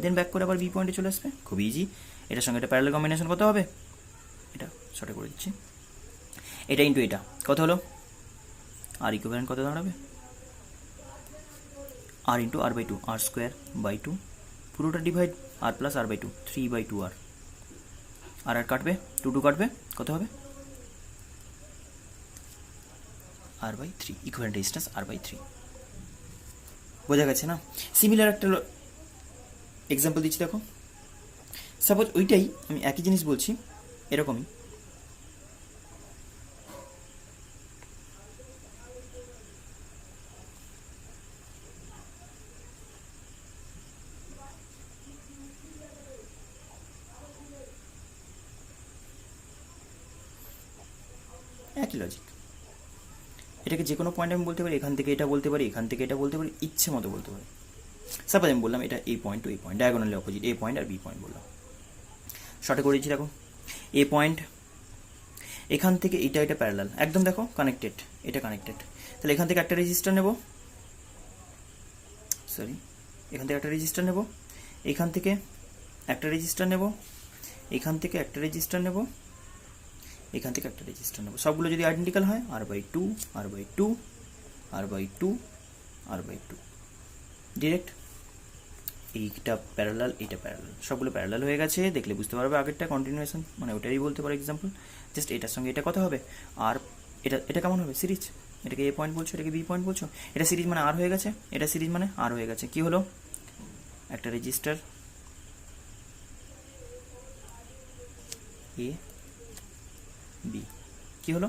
দেন ব্যাক করে আবার বি পয়েন্টে চলে আসবে, খুব ইজি। এটার সঙ্গে এটা প্যারালাল কম্বিনেশন কত হবে, এটা শর্টে করে দিচ্ছি, এটা ইন্টু এটা কত হলো, আর ইকুইভ্যালেন্ট কত দাঁড়াবে, R into R by two, R square by two, পুরোটা divide, R plus R by two, 3/2 R, R R কাটবে, টু টু কাটবে, কত হবে, R by three, equivalent resistance R by three. বোঝা গেছে না? সিমিলার একটা এক্সাম্পল দিচ্ছি, দেখো সাপোজ ওইটাই আমি একই জিনিস বলছি, এরকমই একই লজিক, এটাকে যে কোনো পয়েন্ট আমি বলতে পারি, এখান থেকে এটা বলতে পারি, এখান থেকে এটা বলতে পারি, ইচ্ছে মতো বলতে পারি। সাপোজ আমি বললাম এটা এই পয়েন্ট টু এই পয়েন্ট, ডায়াগোনালি অপোজিট, এ পয়েন্ট আর বি পয়েন্ট বললাম, শর্টে করে দিচ্ছি, দেখো এ পয়েন্ট, এখান থেকে এটা এটা প্যারালাল, একদম দেখো কানেক্টেড, এটা কানেক্টেড, তাহলে এখান থেকে একটা রেজিস্টার নেব, সরি এখান থেকে একটা রেজিস্টার নেব, এখান থেকে একটা রেজিস্টার নেব, এখান থেকে একটা রেজিস্টার নেব, এখান থেকে একটা রেজিস্টার নেব, সবগুলো যদি আইডেন্টিক্যাল হয়, R by two R by two R by two R/2 direct. এইটা প্যারালাল, এটা প্যারালাল, সবগুলো প্যারালাল হয়ে গেছে, দেখলে বুঝতে পারবে আগেরটা কন্টিনিউয়েশন, মানে ওটাই বলতে পারো এক্সাম্পল। জাস্ট এটার সঙ্গে এটা কথা হবে, আর এটা এটা কেমন হবে সিরিজ, এটাকে এ পয়েন্ট বলছো, এটাকে বি পয়েন্ট বলছো, এটা সিরিজ মানে আর হয়ে গেছে, এটা সিরিজ মানে আর হয়ে গেছে। কি হলো, একটা রেজিস্টার এ বি, কি হলো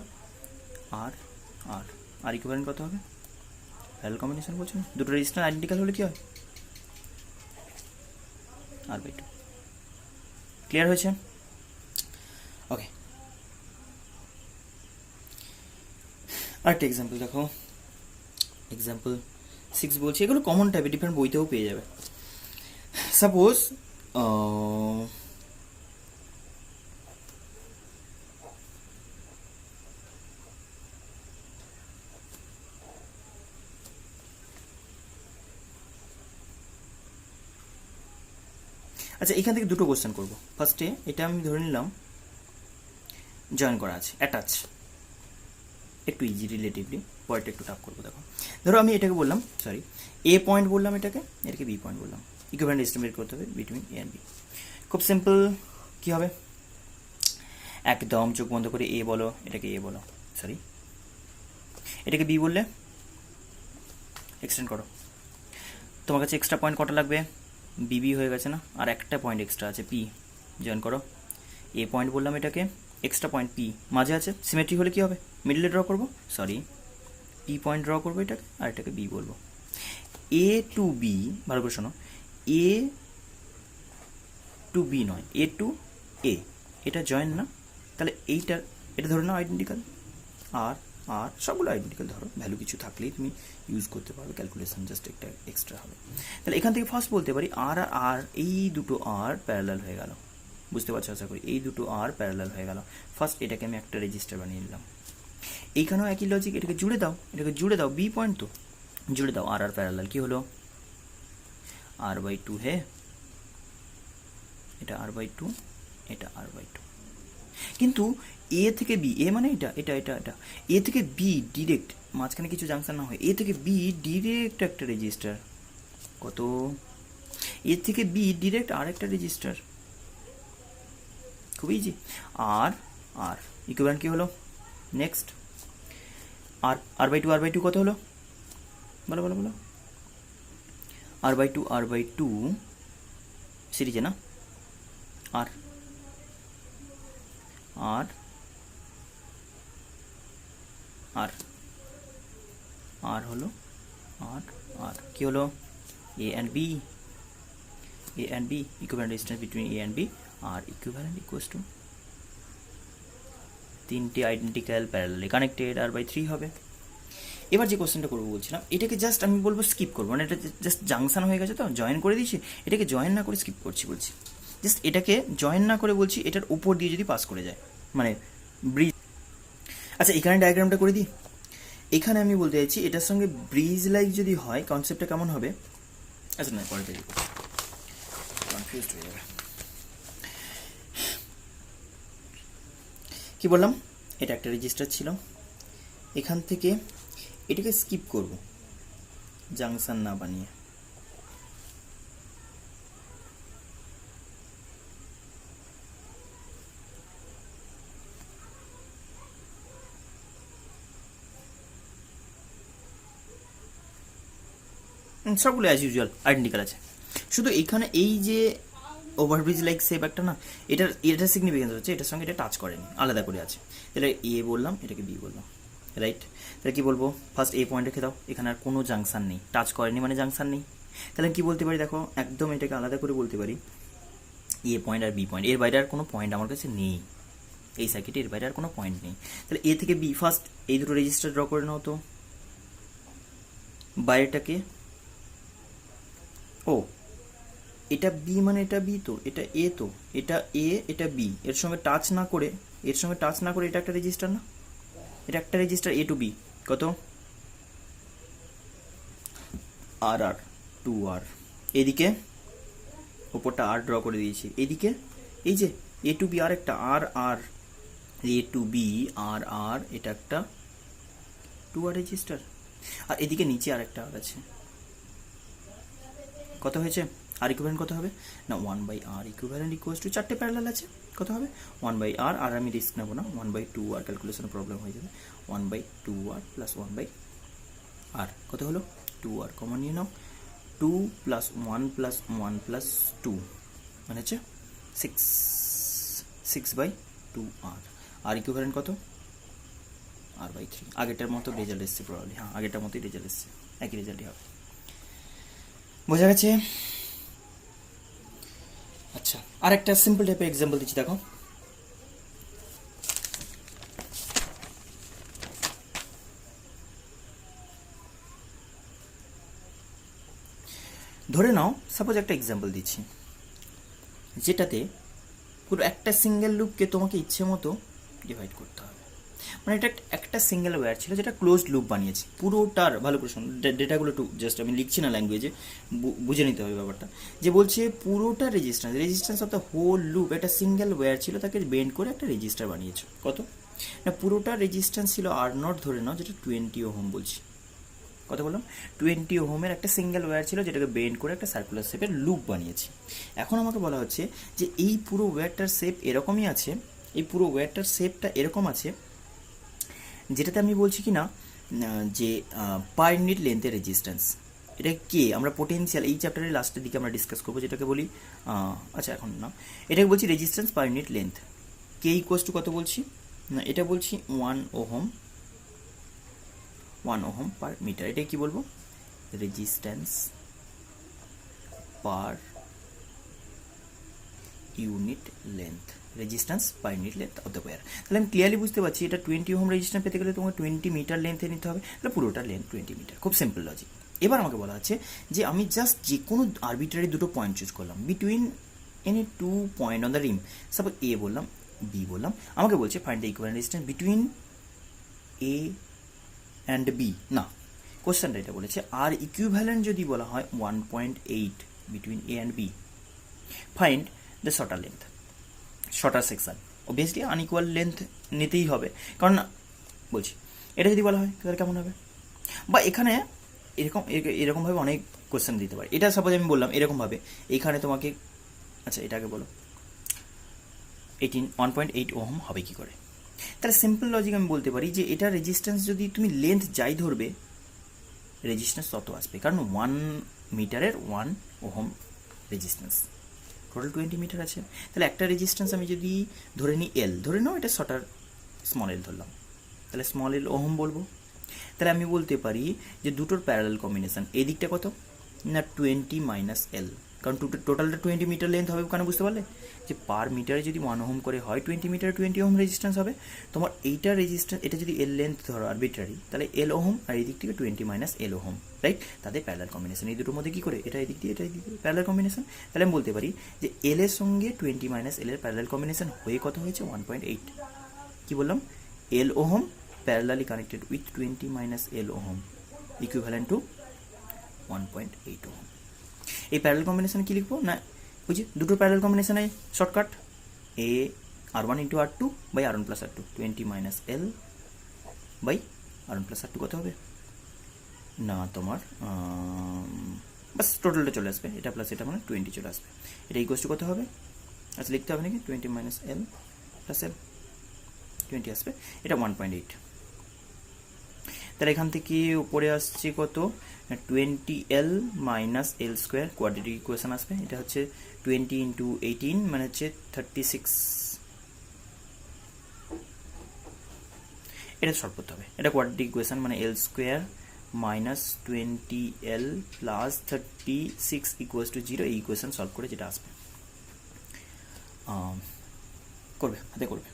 আর আর আর ইকুইভ্যালেন্ট কত হবে, প্যারালাল কম্বিনেশন বলছো না, দুটো রেজিস্টার আইডেন্টিক্যাল হলে কি হয়, R/2। ক্লিয়ার হয়েছে? ওকে, আরেকটা এক্সাম্পল দেখো, এক্সাম্পল 6 বলছি, এগুলো কমন টাইপের, ডিফারেন্ট বইতেও পেয়ে যাবে। সাপোজ আচ্ছা, এখান থেকে দুটো কোশ্চেন করবো। ফার্স্টে এটা আমি ধরে নিলাম জয়েন করা আছে, অ্যাটাচ, একটু ইজি রিলেটিভলি, পরেরটা একটু টাফ করবো। দেখো, ধরো আমি এটাকে বললাম, সরি, এ পয়েন্ট বললাম, এটাকে বি পয়েন্ট বললাম, ইকুইভ্যালেন্ট এস্টিমেট করতে হবে বিটুইন এ অ্যান্ড বি। খুব সিম্পল, কি হবে, একদম চোখ বন্ধ করে এ বলো, এটাকে এ বলো, সরি এটাকে বি বললে এক্সটেন্ড করো, তোমার কাছে এক্সট্রা পয়েন্ট কটা লাগবে, বিবি হয়ে গেছে না, আর একটা পয়েন্ট এক্সট্রা আছে পি, জয়েন করো। এ পয়েন্ট বললাম এটাকে, এক্সট্রা পয়েন্ট পি মাঝে আছে, সিমেট্রি হলে কি হবে, মিডলে ড্র করবো, সরি পি পয়েন্ট ড্র করবো এটাকে, আর এটাকে বি বলবো। এ টু বি, ভালো করে শোনো, এ টু বি নয়, এ টু এ, এটা জয়েন না, তাহলে এইটার, এটা ধরে নাও আইডেন্টিক্যাল, আর আর সবগুলো আইডেন্টিক্যাল, ধরো ভ্যালু কিছু থাকলেই তুমি ইউজ করতে পারবে, ক্যালকুলেশন জাস্ট একটা এক্সট্রা হবে। তাহলে এখান থেকে ফার্স্ট বলতে পারি আর আর আর, এই দুটো আর প্যারালাল হয়ে গেল, বুঝতে পারছো আশা করি, এই দুটো আর প্যারালাল হয়ে গেল। ফার্স্ট এটাকে আমি একটা রেজিস্টার বানিয়ে নিলাম, এইখানেও একই লজিক, এটাকে জুড়ে দাও, এটাকে জুড়ে দাও, বি পয়েন্ট তো জুড়ে দাও, আর আর প্যারালাল, কি হলো R/2, হে এটা R/2, এটা R/2। কিন্তু এ থেকে বি, এ মানে এটা এটা এটা এটা, এ থেকে বি ডিরেক্ট, মাঝখানে কিছু জাংশন না হয়, এ থেকে বি ডিরেক্ট একটা রেজিস্টার, কত, এ থেকে বি ডিরেক্ট আর একটা রেজিস্টার, খুব ইজি। আর আর ইকুইভ্যালেন্ট কি হলো, নেক্সট R/2 কত হলো, বলো বলো বলো, R/2 সিরিজে না, আর আর আর আর হলো আর আর কি হলো, A and B, A and B, equivalent distance between A and B, R equivalent equals to তিনটে আইডেন্টিক্যাল প্যারালালি কানেক্টেড, R/3 হবে। এবার যে কোশ্চেনটা করবো বলছিলাম, এটাকে জাস্ট আমি বলবো স্কিপ করবো, মানে এটা জাস্ট জাংশন হয়ে গেছে তো, জয়েন করে দিয়েছি, এটাকে জয়েন না করে স্কিপ করছি বলছি, জাস্ট এটাকে জয়েন না করে বলছি, এটার উপর দিয়ে যদি পাস করে যায়, মানে ব্রিজ। আচ্ছা, এখানে ডায়াগ্রামটা করে দিই, এখানে আমি বলতে চাইছি এটার সঙ্গে ব্রিজ লাইক যদি হয়, কনসেপ্টটা কেমন হবে, আচ্ছা না পরে তৈরি করছি, কনফিউজড হয়ে যাবে। কি বললাম, এটা একটা রেজিস্টার ছিল, এখান থেকে এটাকে স্কিপ করব জাংশন না বানিয়ে, সবগুলো অ্যাজ ইউজুয়াল আইডেন্টিক্যাল আছে, শুধু এইখানে এই যে ওভারব্রিজ লাইক শেপ একটা না, এটার সিগনিফিকেন্স হচ্ছে এটার সঙ্গে এটা টাচ করেনি, আলাদা করে আছে। তাহলে এ বললাম, এটাকে বি বললাম, রাইট। তাহলে কি বলবো, ফার্স্ট এ পয়েন্ট রেখে দাও, এখানে আর কোনো জাংশন নেই, টাচ করেনি মানে জাংশন নেই। তাহলে কি বলতে পারি, দেখো একদম এটাকে আলাদা করে বলতে পারি, এ পয়েন্ট আর বি পয়েন্ট, এর বাইরে আর কোনো পয়েন্ট আমার কাছে নেই, এই সার্কিটে এর বাইরে আর কোনো পয়েন্ট নেই। তাহলে এ থেকে বি, ফার্স্ট এই দুটো রেজিস্টার ড্র করে নাও তো, বাইরেটাকে, ও এটা বি মানে এটা বি তো, এটা এ তো, এটা এ এটা বি, এর সঙ্গে টাচ না করে, এর সঙ্গে টাচ না করে এটা একটা রেজিস্টার না, এটা একটা রেজিস্টার এ টু বি, কত আর আর 2R, এদিকে ওপরটা আর ড্র করে দিয়েছি, এদিকে এই যে এ টু বি আর একটা আর আর, এ টু বি আর আর, এটা একটা 2R রেজিস্টার, আর এদিকে নিচে আরেকটা আর আছে, কত হয়েছে? আর ইকুইভ্যালেন্ট কত হবে না 1/r ইকুইভ্যালেন্ট ইকুয়ালস টু 4টে প্যারালাল আছে, কত হবে 1/r, আর আমি রিস্ক নেবো না, 1/2r ক্যালকুলেশনে প্রবলেম হয়ে যাবে, 1/2r প্লাস 1/r কত হলো 2r, কমন নিয়ে নাও, 2 প্লাস 1 প্লাস 1 প্লাস 2 মানে হচ্ছে 6/2r, আর ইকুইভ্যালেন্ট কত r/3। আগেরটার মতো রেজাল্ট এসছে প্রবাবলি, হ্যাঁ আগেরটার মতোই রেজাল্ট এসছে, একই রেজাল্টই হবে, বোঝা গেছে? আচ্ছা, আর একটা সিম্পল টাইপের এক্সাম্পল দিচ্ছি, দেখো ধরে নাও, সাপোজ একটা এক্সাম্পল দিচ্ছি যেটাতে পুরো একটা সিঙ্গেল লুপকে তোমাকে ইচ্ছে মতো ডিভাইড করতে হবে, মানে এটা একটা সিঙ্গেল ওয়্যার ছিল যেটা ক্লোজড লুপ বানিয়েছি পুরোটার, ভালো করে শোনো ডেটাগুলো একটু জাস্ট আমি লিখছি না ল্যাঙ্গুয়েজে, বুঝে নিতে হবে ব্যাপারটা, যে বলছে পুরোটা resistance of the whole loop একটা সিঙ্গেল ওয়্যার ছিল, তাকে বেন্ড করে একটা রেজিস্টার বানিয়েছো, কত না পুরোটা রেজিস্ট্যান্স ছিল R0 ধরে নাও, যেটা 20 ওহম বলছি, কত বললাম 20 ওহমের একটা সিঙ্গেল ওয়্যার ছিল যেটাকে বেন্ড করে একটা সার্কুলার শেপের লুপ বানিয়েছি। এখন আমাকে বলা হচ্ছে যে এই পুরো ওয়্যারটার শেপ এরকমই আছে, এই পুরো ওয়্যারটার শেপটা এরকম আছে, যেটাতে আমি বলছি কি না যে পার ইউনিট লেন্থের রেজিস্ট্যান্স, এটা কে আমরা পোটেনশিয়াল এই চ্যাপ্টারের লাস্টের দিকে আমরা ডিসকাস করবো, যেটাকে বলি আচ্ছা এখন না, এটাকে বলছি resistance per unit length, K equals to কত বলছি না, এটা বলছি 1 ওহম পার মিটার, এটা কি বলবো resistance per unit length, resistance per unit length of the wire. তাহলে আমি ক্লিয়ারলি বুঝতে পারছি এটা 20 ওহম রেজিস্ট্যান্স পেতে গেলে তোমাকে 20 মিটার লেন্থে নিতে হবে, তাহলে পুরোটা লেন্থ 20 মিটার, খুব সিম্পল লজিক। এবার আমাকে বলা হচ্ছে যে আমি জাস্ট যে কোনো আরবিট্রারি দুটো পয়েন্ট চুজ করলাম between any 2 point on the rim, suppose A বললাম বি বললাম, আমাকে বলছে find the equivalent resistance between A and B, না কোশ্চেনটা এটা বলেছে আর ইকুইভ্যালেন্ট যদি বলা হয় 1.8 between A and B, find the shorter length, shorter section, obviously unequal length নিতেই হবে, কারণ বলছি এটা যদি বলা হয় তাহলে কেমন হবে, বা এখানে এরকমভাবে অনেক কোশ্চেন দিতে পারে, এটা সাপোজ আমি বললাম এরকমভাবে, এইখানে তোমাকে আচ্ছা এটাকে বলো 1.8 ওহম হবে কি করে, তাহলে সিম্পল লজিক আমি বলতে পারি যে এটা রেজিস্ট্যান্স যদি তুমি লেন্থ যাই ধরবে রেজিস্ট্যান্স তত আসবে, কারণ 1 মিটারের 1 ওহম রেজিস্ট্যান্স, টোটাল 20 মিটার আছে, তাহলে একটা রেজিস্ট্যান্স আমি যদি ধরে নিই এল, ধরে নাও এটা শর্টার স্মল এল ধরলাম, তাহলে স্মল এল ওহম বলবো, তাহলে আমি বলতে পারি যে দুটোর প্যারালাল কম্বিনেশন, এই দিকটা কত না 20 মাইনাস এল, কারণ টোটালটা 20 মিটার লেন্থ হবে, কেন বুঝতে পারলে যে পার মিটারে যদি 1 ওহম করে হয় 20 মিটারে 20 ওহম রেজিস্ট্যান্স হবে, তোমার এইটা রেজিস্ট্যান্স এটা যদি এল লেন্থ ধরো আরবিট্রারি, তাহলে এল ওহম আর এই দিক থেকে 20 মাইনাস এল ওহম, রাইট, তাদের প্যারালাল কম্বিনেশন, এই দুটোর মধ্যে কী করে এটা এদিক দিয়ে প্যারালাল কম্বিনেশন, তাহলে আমি বলতে পারি যে এল এর সঙ্গে 20 মাইনাস এল এর প্যারালাল কম্বিনেশন হয়ে কত হয়েছে 1.8, কি বললাম এল ohm parallelly connected with 20 minus L ohm equivalent to 1.8 ohm, এই প্যারালাল কম্বিনেশন কি লিখবো না ওই যে দুটো প্যারালাল কম্বিনেশনে শর্টকাট এ R1 into R2 by R1 plus R2, 20 minus L by R1 plus R2 কত হবে না তোমার বাস টোটালটা চলে আসবে, এটা প্লাস এটা মানে 20 চলে আসবে, এটা ইকুয়ালস টু কত হবে আচ্ছা লিখতে হবে নাকি 20 মাইনাস এল প্লাস এল 20 আসবে, এটা 1.8, তাহলে এখান থেকে উপরে আসছে কত 20L minus L square, quadratic equation আসবে, এটা হচ্ছে 20 ইন্টু 18 মানে হচ্ছে 36, এটা সলভ করতে হবে, এটা কোয়াড্রেটিক ইকুয়েশন মানে L square minus 20L plus 36 equals to 0, এই ইকুয়েশন সলভ করে যেটা আসবে করবে হাতে করবে।